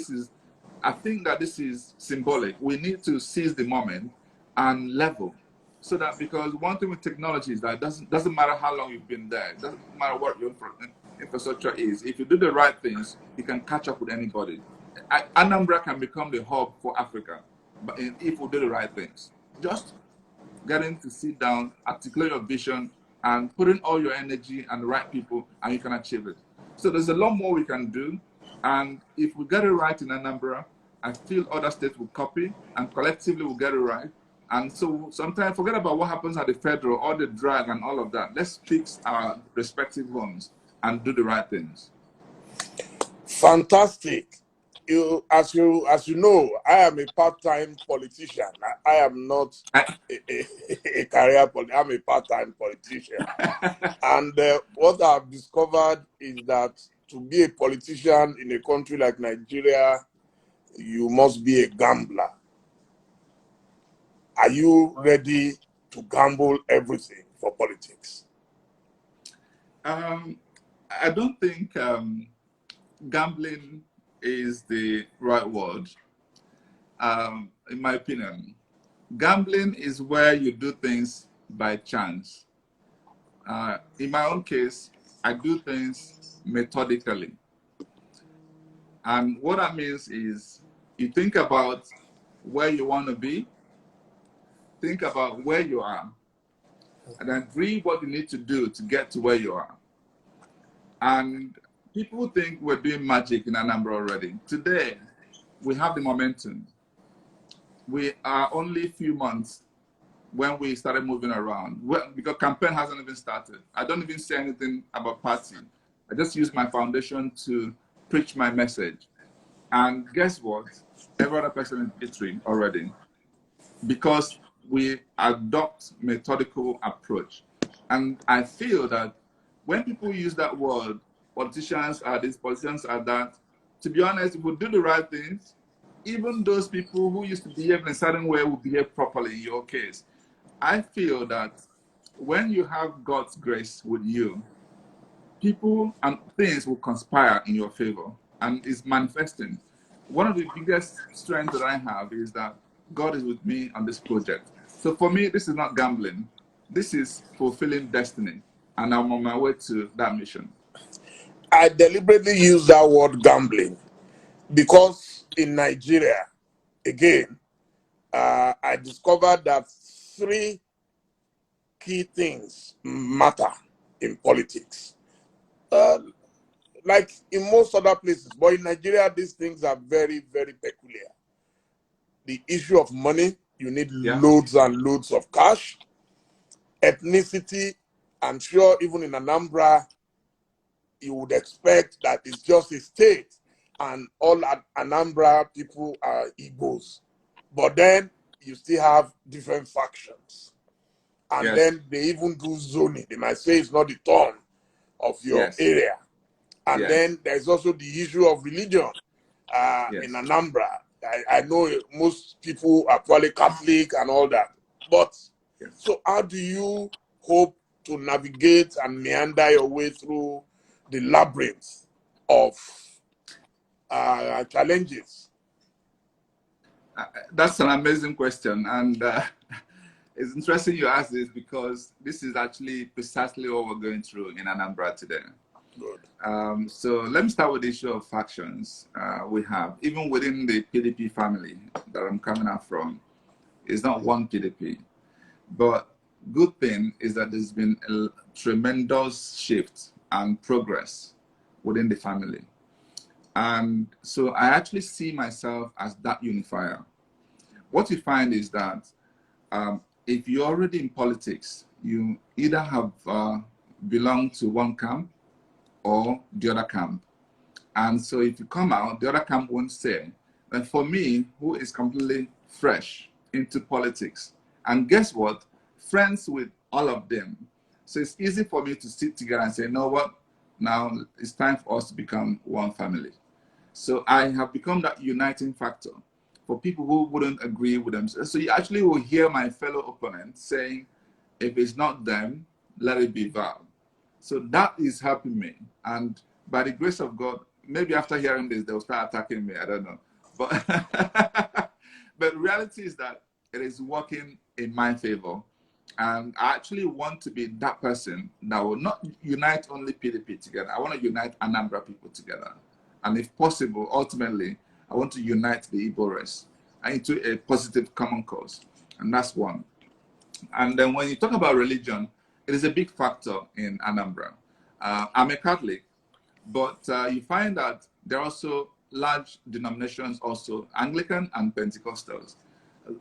I think that this is symbolic. We need to seize the moment and level. So that, because one thing with technology is that it doesn't matter how long you've been there, it doesn't matter what your infrastructure is. If you do the right things, you can catch up with anybody. Anambra can become the hub for Africa, but if we do the right things. Just getting to sit down, articulate your vision, and put in all your energy and the right people, and you can achieve it. So there's a lot more we can do. And if we get it right in Anambra, I feel other states will copy, and collectively we'll get it right. And so sometimes forget about what happens at the federal, all the drag and all of that. Let's fix our respective homes and do the right things. Fantastic. As you know, I am a part-time politician. I am not a career politician. I'm a part-time politician. And what I've discovered is that to be a politician in a country like Nigeria, you must be a gambler. Are you ready to gamble everything for politics? I don't think gambling is the right word. In my opinion, gambling is where you do things by chance. In my own case, I do things methodically. And what that means is you think about where you want to be, think about where you are, and then read what you need to do to get to where you are. And people think we're doing magic in Anambra already. Today, we have the momentum. We are only a few months when we started moving around, because campaign hasn't even started. I don't even say anything about party. I just use my foundation to preach my message. And guess what? Every other person is victory already, because we adopt methodical approach. And I feel that when people use that word, politicians are this, politicians are that, to be honest, if we do the right things, even those people who used to behave in a certain way will behave properly in your case. I feel that when you have God's grace with you, people and things will conspire in your favor. and is manifesting. One of the biggest strengths that I have is that God is with me on this project. So for me, this is not gambling. This is fulfilling destiny. And I'm on my way to that mission. I deliberately use that word gambling because in Nigeria, again, I discovered that three key things matter in politics. Uh, like in most other places, but in Nigeria, these things are very, very peculiar. The issue of money, you need Yeah. loads and loads of cash. Ethnicity, I'm sure even in Anambra, you would expect that it's just a state and all Anambra people are Igbos. But then you still have different factions. And Yes. then they even do zoning. They might say it's not the turn of your Yes. area. And Yes. then there's also the issue of religion in Yes. Anambra. I know most people are probably Catholic and all that. But Yes. so how do you hope to navigate and meander your way through the labyrinth of challenges? That's an amazing question. And it's interesting you ask this because this is actually precisely what we're going through in Anambra today. Good. So let me start with the issue of factions we have. Even within the PDP family that I'm coming out from, it's not one PDP. But good thing is that there's been a tremendous shift and progress within the family. And so I actually see myself as that unifier. What you find is that if you're already in politics, you either have belonged to one camp or the other camp. And so if you come out, the other camp won't say. And for me, who is completely fresh into politics, and guess what? Friends with all of them. So it's easy for me to sit together and say, you know what? Now it's time for us to become one family. So I have become that uniting factor for people who wouldn't agree with them. So you actually will hear my fellow opponents saying, if it's not them, let it be Val. So that is helping me. And by the grace of God, maybe after hearing this, they'll start attacking me. I don't know. But but reality is that it is working in my favor. And I actually want to be that person that will not unite only PDP together. I want to unite Anambra people together. And if possible, ultimately, I want to unite the Igbo race into a positive common cause. And that's one. And then when you talk about religion, it is a big factor in Anambra. I'm a Catholic, but you find that there are also large denominations, also Anglican and Pentecostals.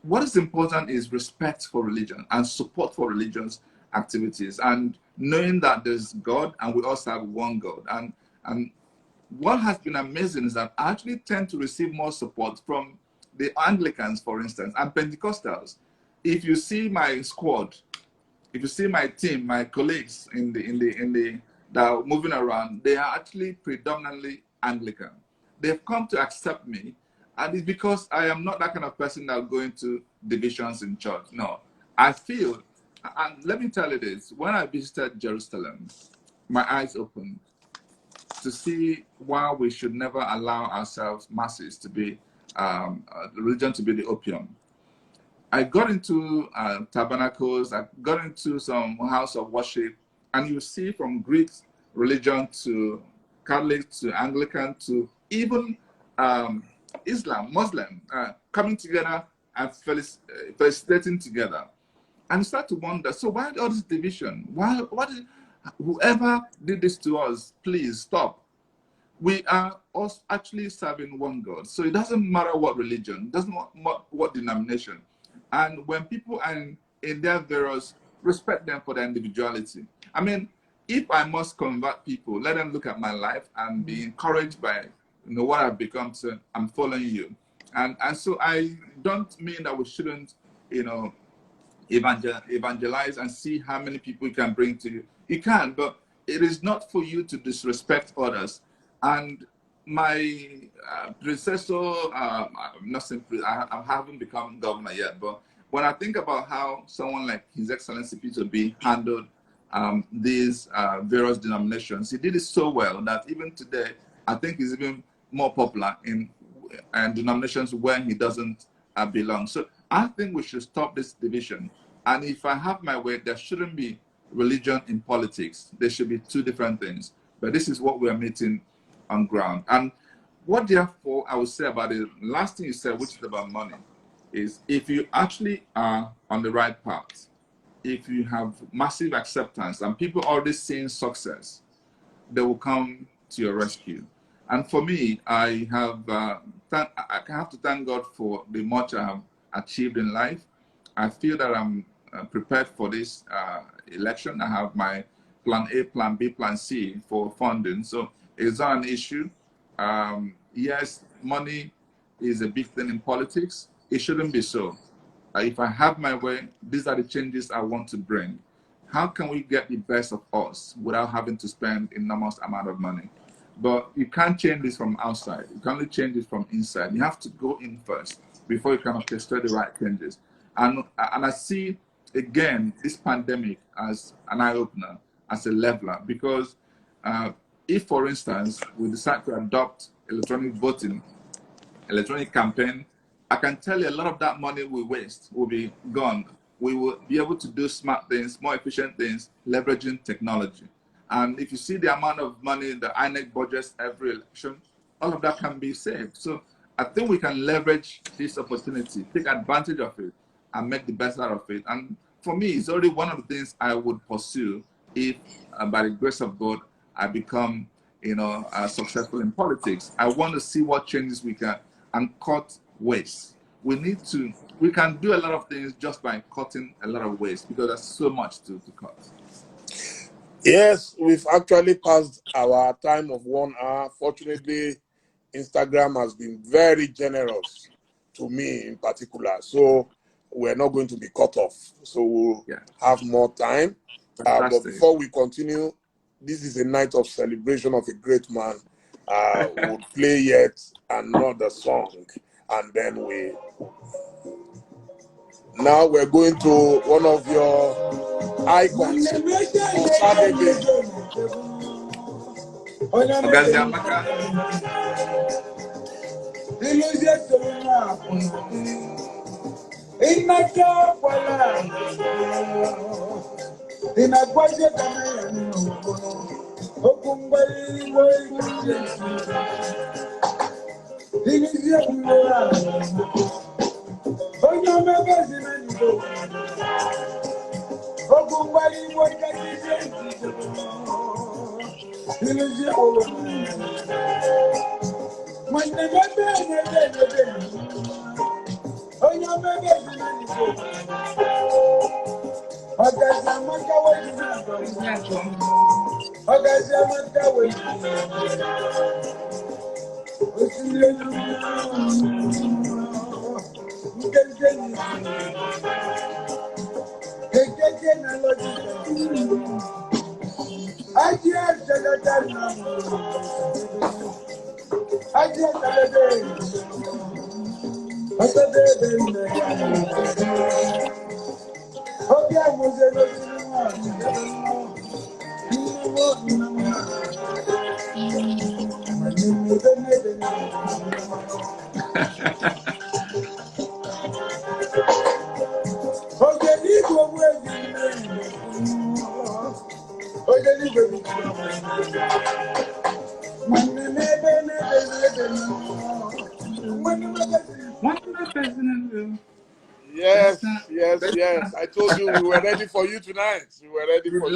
What is important is respect for religion and support for religious activities, and knowing that there's God and we also have one God. And what has been amazing is that I actually tend to receive more support from the Anglicans, for instance, and Pentecostals. If you see my squad, if you see my team, my colleagues in the that are moving around, they are actually predominantly Anglican. They've come to accept me, and it's because I am not that kind of person that go into divisions in church. No, I feel, and let me tell you this: when I visited Jerusalem, my eyes opened to see why we should never allow ourselves masses to be religion to be the opium. I got into tabernacles, I got into some house of worship, and you see from Greek religion to Catholic to Anglican to even Islam, Muslim, coming together and felicitating together. And you start to wonder, so why all this division? Whoever did this to us, please stop. We are us actually serving one God. So it doesn't matter what religion, doesn't matter what denomination. And when people are in their various, respect them for their individuality. I mean, if I must convert people, let them look at my life and be encouraged by what I've become. So I'm following you. And so I don't mean that we shouldn't, you know, evangelize and see how many people you can bring to you. You can, but it is not for you to disrespect others. And my predecessor, I'm not simply, I haven't become governor yet, but when I think about how someone like His Excellency Peter B handled these various denominations, he did it so well that even today, I think he's even more popular in and denominations where he doesn't belong. So I think we should stop this division. And if I have my way, there shouldn't be religion in politics. There should be two different things. But this is what we are meeting on ground. And what therefore I would say about the last thing you said, which is about money, is if you actually are on the right path, if you have massive acceptance and people already seeing success, they will come to your rescue. And for me, I have to thank God for the much I have achieved in life. I feel that I'm prepared for this election. I have my plan A, plan B, plan C for funding. So it's not an issue. Yes, money is a big thing in politics. It shouldn't be so. If I have my way, these are the changes I want to bring. How can we get the best of us without having to spend enormous amount of money? But you can't change this from outside. You can only change it from inside. You have to go in first before you can orchestrate the right changes. And I see, again, this pandemic as an eye-opener, as a leveler, because if, for instance, we decide to adopt electronic voting, electronic campaign, I can tell you a lot of that money we waste will be gone. We will be able to do smart things, more efficient things, leveraging technology. And if you see the amount of money the INEC budgets every election, all of that can be saved. So I think we can leverage this opportunity, take advantage of it, and make the best out of it. And for me, it's already one of the things I would pursue if, by the grace of God, I become, successful in politics. I want to see what changes we can and cut waste. We can do a lot of things just by cutting a lot of waste because there's so much to cut. Yes, we've actually passed our time of 1 hour. Fortunately, Instagram has been very generous to me in particular. So we're not going to be cut off. So we'll have more time. But before we continue, this is a night of celebration of a great man. We'll play yet another song. And then now we're going to one of your icons, Osadebe. Yes. I told you we were ready for you tonight. We were ready for you.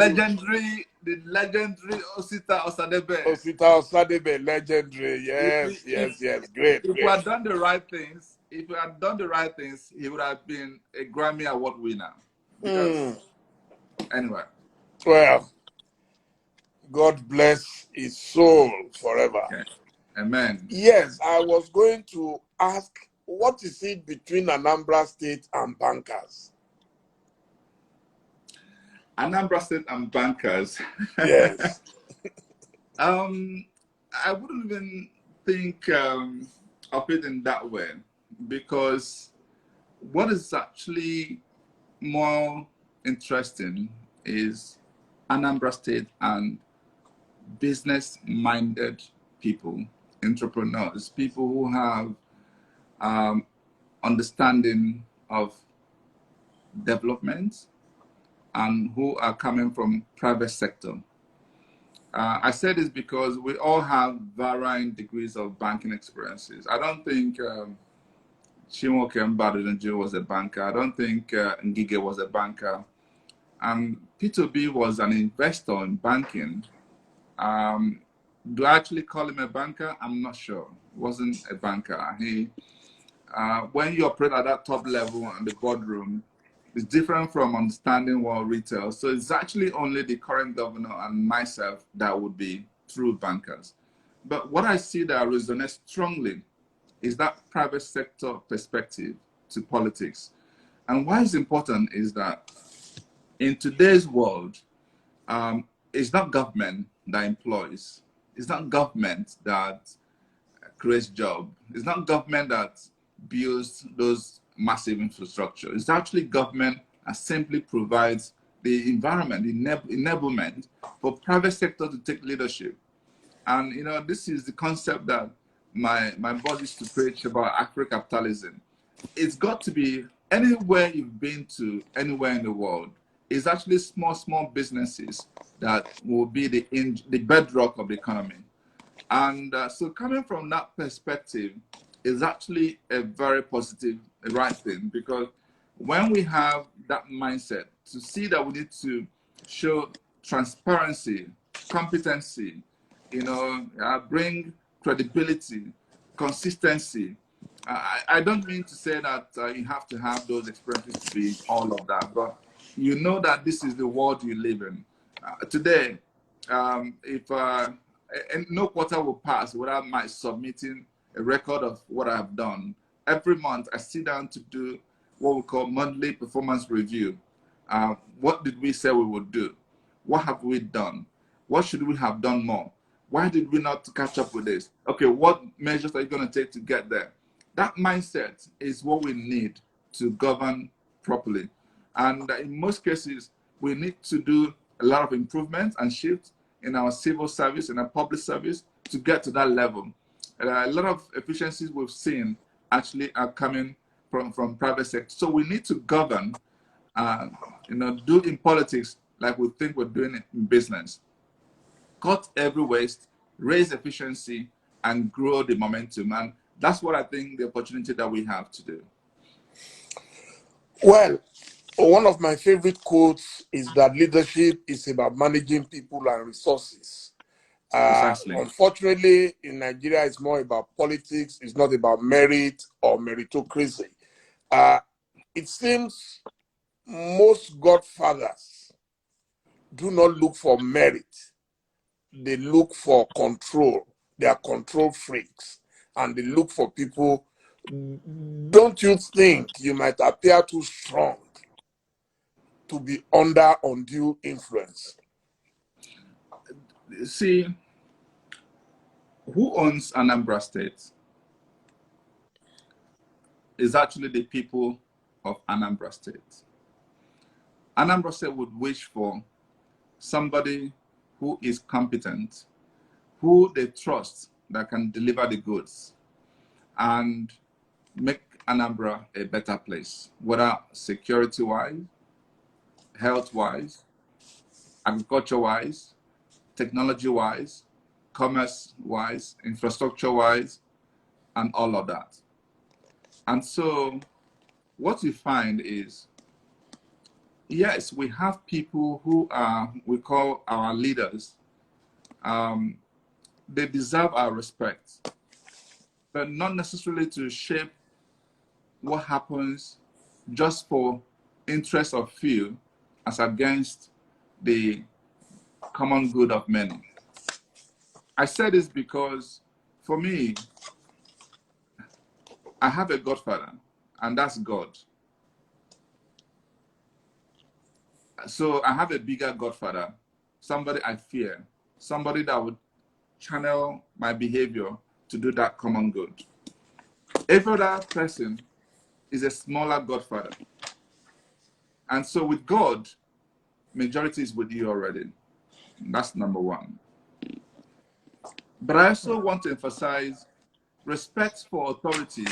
The legendary Osita Osadebe. Osita Osadebe, legendary. Yes. Great. If we had done the right things, he would have been a Grammy Award winner. Anyway. Well, God bless his soul forever. Okay. Amen. Yes, I was going to ask, what is it between Anambra State and bankers? Anambra State and bankers. Yes. I wouldn't even think of it in that way, because what is actually more interesting is Anambra State and business-minded people entrepreneurs, people who have understanding of development and who are coming from private sector. I say this because we all have varying degrees of banking experiences. I don't think Chinwoke Mbadudenju was a banker. I don't think Ngige was a banker. P2B was an investor in banking. Do I actually call him a banker? I'm not sure. He wasn't a banker. When you operate at that top level in the boardroom, it's different from understanding what retail. So it's actually only the current governor and myself that would be true bankers. But what I see that resonates strongly is that private sector perspective to politics. And why it's important is that in today's world, it's not government that employs. It's not government that creates jobs. It's not government that builds those massive infrastructure. It's actually government that simply provides the environment, the enablement for private sector to take leadership. And this is the concept that my boss used to preach about Afro-capitalism. It's got to be anywhere you've been to, anywhere in the world, it's actually small businesses that will be the bedrock of the economy. And so coming from that perspective is actually a very positive, right thing, because when we have that mindset to see that we need to show transparency, competency, bring credibility, consistency. I don't mean to say that you have to have those experiences to be all of that, but you know that this is the world you live in. Today, if and no quarter will pass without my submitting a record of what I've done. Every month, I sit down to do what we call monthly performance review. What did we say we would do? What have we done? What should we have done more? Why did we not catch up with this? Okay, what measures are you going to take to get there? That mindset is what we need to govern properly. And in most cases, we need to do a lot of improvements and shifts in our civil service and our public service to get to that level. A lot of efficiencies we've seen actually are coming from private sector. So we need to govern, do in politics like we think we're doing it in business. Cut every waste, raise efficiency, and grow the momentum. And that's what I think the opportunity that we have to do. Well, one of my favorite quotes is that leadership is about managing people and resources. Precisely. Unfortunately, in Nigeria, it's more about politics. It's not about merit or meritocracy. It seems most godfathers do not look for merit. They look for control. They are control freaks. And they look for people. Don't you think you might appear too strong to be under undue influence? See, who owns Anambra State is actually the people of Anambra State. Anambra State would wish for somebody who is competent, who they trust that can deliver the goods and make Anambra a better place, whether security-wise, health-wise, agriculture-wise, technology-wise, commerce-wise, infrastructure-wise, and all of that. And so what we find is, yes, we have people who are, we call our leaders. They deserve our respect, but not necessarily to shape what happens just for interest of few as against the common good of many. I say this because for me, I have a godfather, and that's God. So I have a bigger godfather, somebody I fear, somebody that would channel my behavior to do that common good. Every other person is a smaller godfather. And so with God, majority is with you already. That's number one. But I also want to emphasize respect for authority,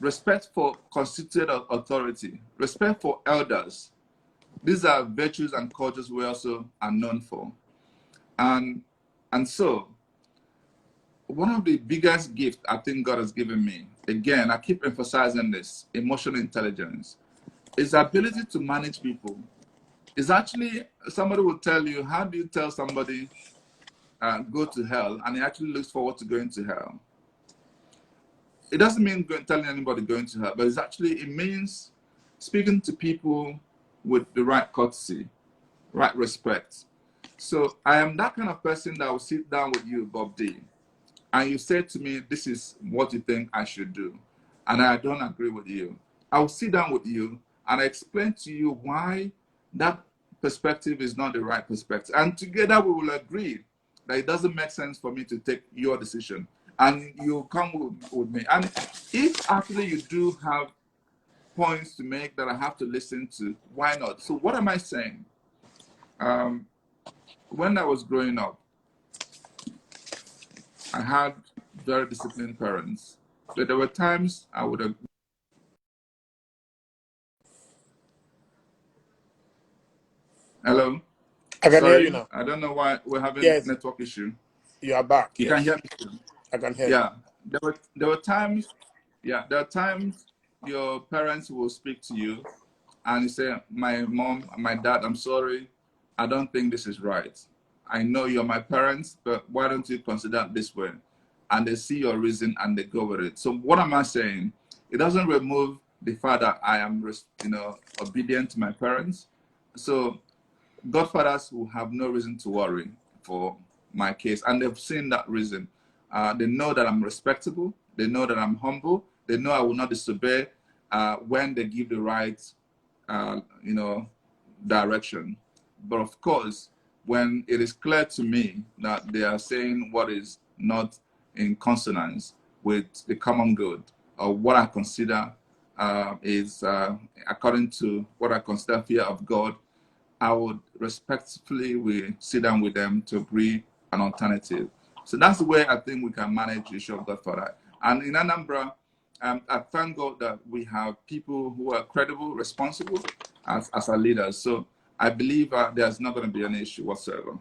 respect for constituted authority, respect for elders. These are virtues and cultures we also are known for. And so one of the biggest gifts I think God has given me, again, I keep emphasizing this, emotional intelligence, is the ability to manage people. It's actually, somebody will tell you, how do you tell somebody go to hell, and he actually looks forward to going to hell? It doesn't mean telling anybody going to hell, but it means speaking to people with the right courtesy, right respect. So I am that kind of person that will sit down with you, Bob D, and you say to me, this is what you think I should do, and I don't agree with you. I will sit down with you and explain to you why that perspective is not the right perspective. And together we will agree that it doesn't make sense for me to take your decision. And you come with me. And if actually you do have points to make that I have to listen to, why not? So what am I saying? When I was growing up, I had very disciplined parents. But there were times I would have. Hello? I can hear you Sorry, now. I don't know why we're having Yes, network issue. you are back. You can Yes, hear me still? I can hear you. Yeah. There were times, yeah, there are times your parents will speak to you and you say, my mom, my dad, I'm sorry, I don't think this is right. I know you're my parents, but why don't you consider it this way? And they see your reason and they go with it. So what am I saying? It doesn't remove the fact that I am, obedient to my parents. So godfathers will have no reason to worry for my case, and they've seen that reason. They know that I'm respectable. They know that I'm humble. They know I will not disobey when they give the right, uh, you know, direction. But of course, when it is clear to me that they are saying what is not in consonance with the common good, or what I consider is according to what I consider fear of God, I would respectfully sit down with them to agree an alternative. So that's the way I think we can manage the issue of Godfather. And in Anambra, I thank God that we have people who are credible, responsible as our leaders. So I believe there's not going to be an issue whatsoever.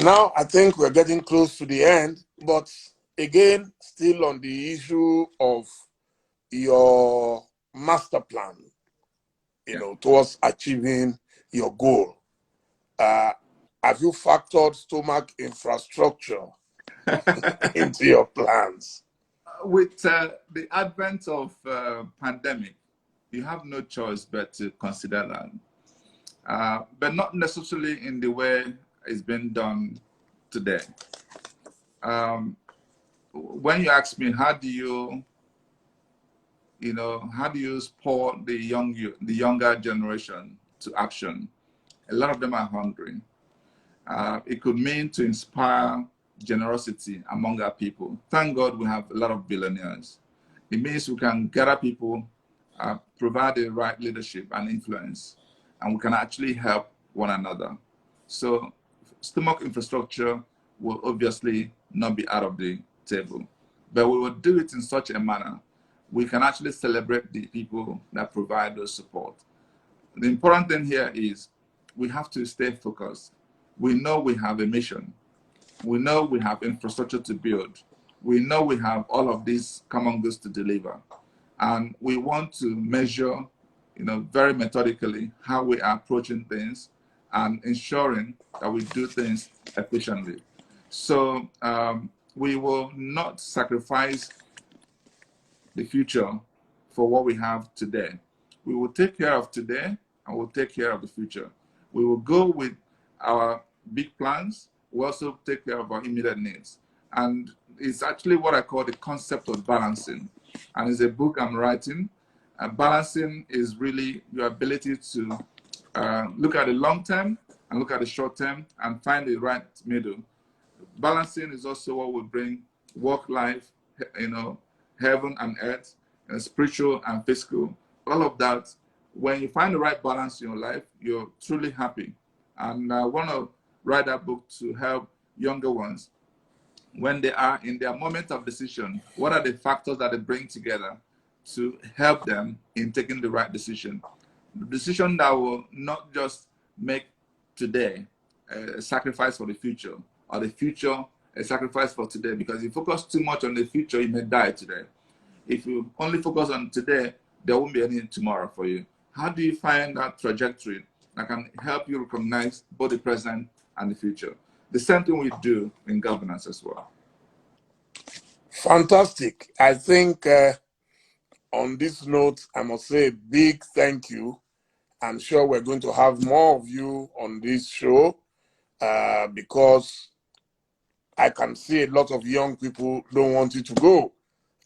Now I think we're getting close to the end, but again, still on the issue of your master plan, towards achieving your goal. Have you factored stomach infrastructure into your plans? With the advent of pandemic, you have no choice but to consider that. But not necessarily in the way it's been done today. When you ask me, how do you support the younger generation to action? A lot of them are hungry. It could mean to inspire generosity among our people. Thank God we have a lot of billionaires. It means we can gather people, provide the right leadership and influence, and we can actually help one another. So stomach infrastructure will obviously not be out of the table, but we will do it in such a manner we can actually celebrate the people that provide those support. The important thing here is we have to stay focused. We know we have a mission. We know we have infrastructure to build. We know we have all of these common goods to deliver. And we want to measure, very methodically how we are approaching things and ensuring that we do things efficiently. So we will not sacrifice the future for what we have today. We will take care of today and we'll take care of the future. We will go with our big plans. We also take care of our immediate needs. And it's actually what I call the concept of balancing. And it's a book I'm writing. Balancing is really your ability to look at the long term and look at the short term and find the right middle. Balancing is also what will bring work life, heaven and earth, spiritual and physical. All of that, when you find the right balance in your life, you're truly happy. And I want to write that book to help younger ones, when they are in their moment of decision, what are the factors that they bring together to help them in taking the right decision? The decision that will not just make today a sacrifice for the future, or the future a sacrifice for today. Because if you focus too much on the future, you may die today. If you only focus on today, there won't be any tomorrow for you. How do you find that trajectory that can help you recognize both the present and the future? The same thing we do in governance as well. Fantastic. I think on this note, I must say a big thank you. I'm sure we're going to have more of you on this show because I can see a lot of young people don't want you to go.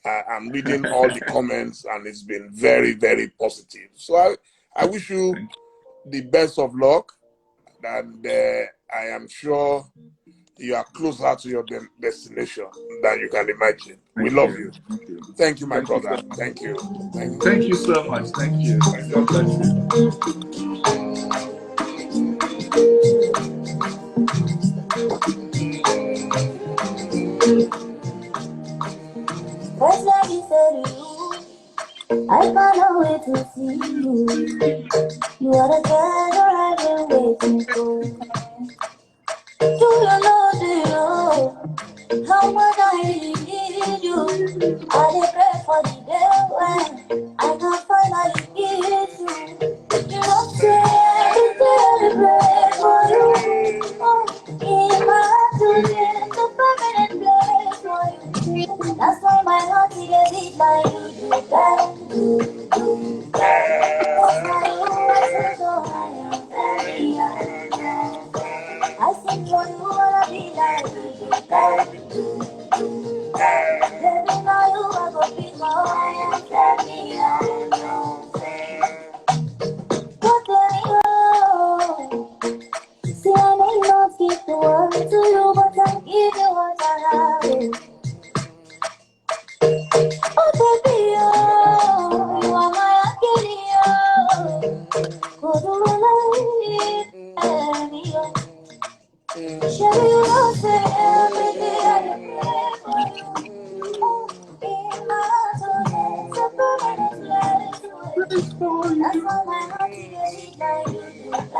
I'm reading all the comments and it's been very, very positive. So I wish you the best of luck, and I am sure you are closer to your destination than you can imagine. We love you. Thank you. Thank you, my Thank you brother. so much. Thank you. Thank you so much. Thank you. God bless you. First, let me say to you, I can't wait to see you. You are the girl I've been waiting for. Do you know how much I really need you? I dey pray for the day when I can finally kiss you. You know, say every day I dey pray for you. Oh, in my heart to get a permanent place for you. That's why my heart is beat like you do that. Oh, my I say so I am very I sing for you, wanna be like you. Baby, now you are gonna be my wife. Tell me I know. What do you see, I may not give the world to you, but I'll give you what I have. Oh, baby, you are my Achilles. Go to my life, shall you not say everything I pray for you? Oh, in my heart, it's a permanent place for you. That's why my heart is like you, like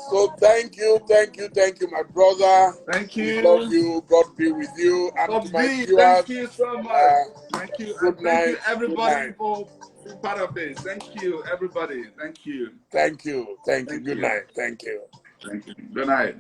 So thank you, my brother. Thank We love you. you. God be with you. And to my Bobby, viewers, thank you so much. Thank you. good And thank you, night. Good everybody, night. for being part of this. Thank you, everybody. Thank you. Thank you. Thank Good you. night. Thank you. Thank you. Good night.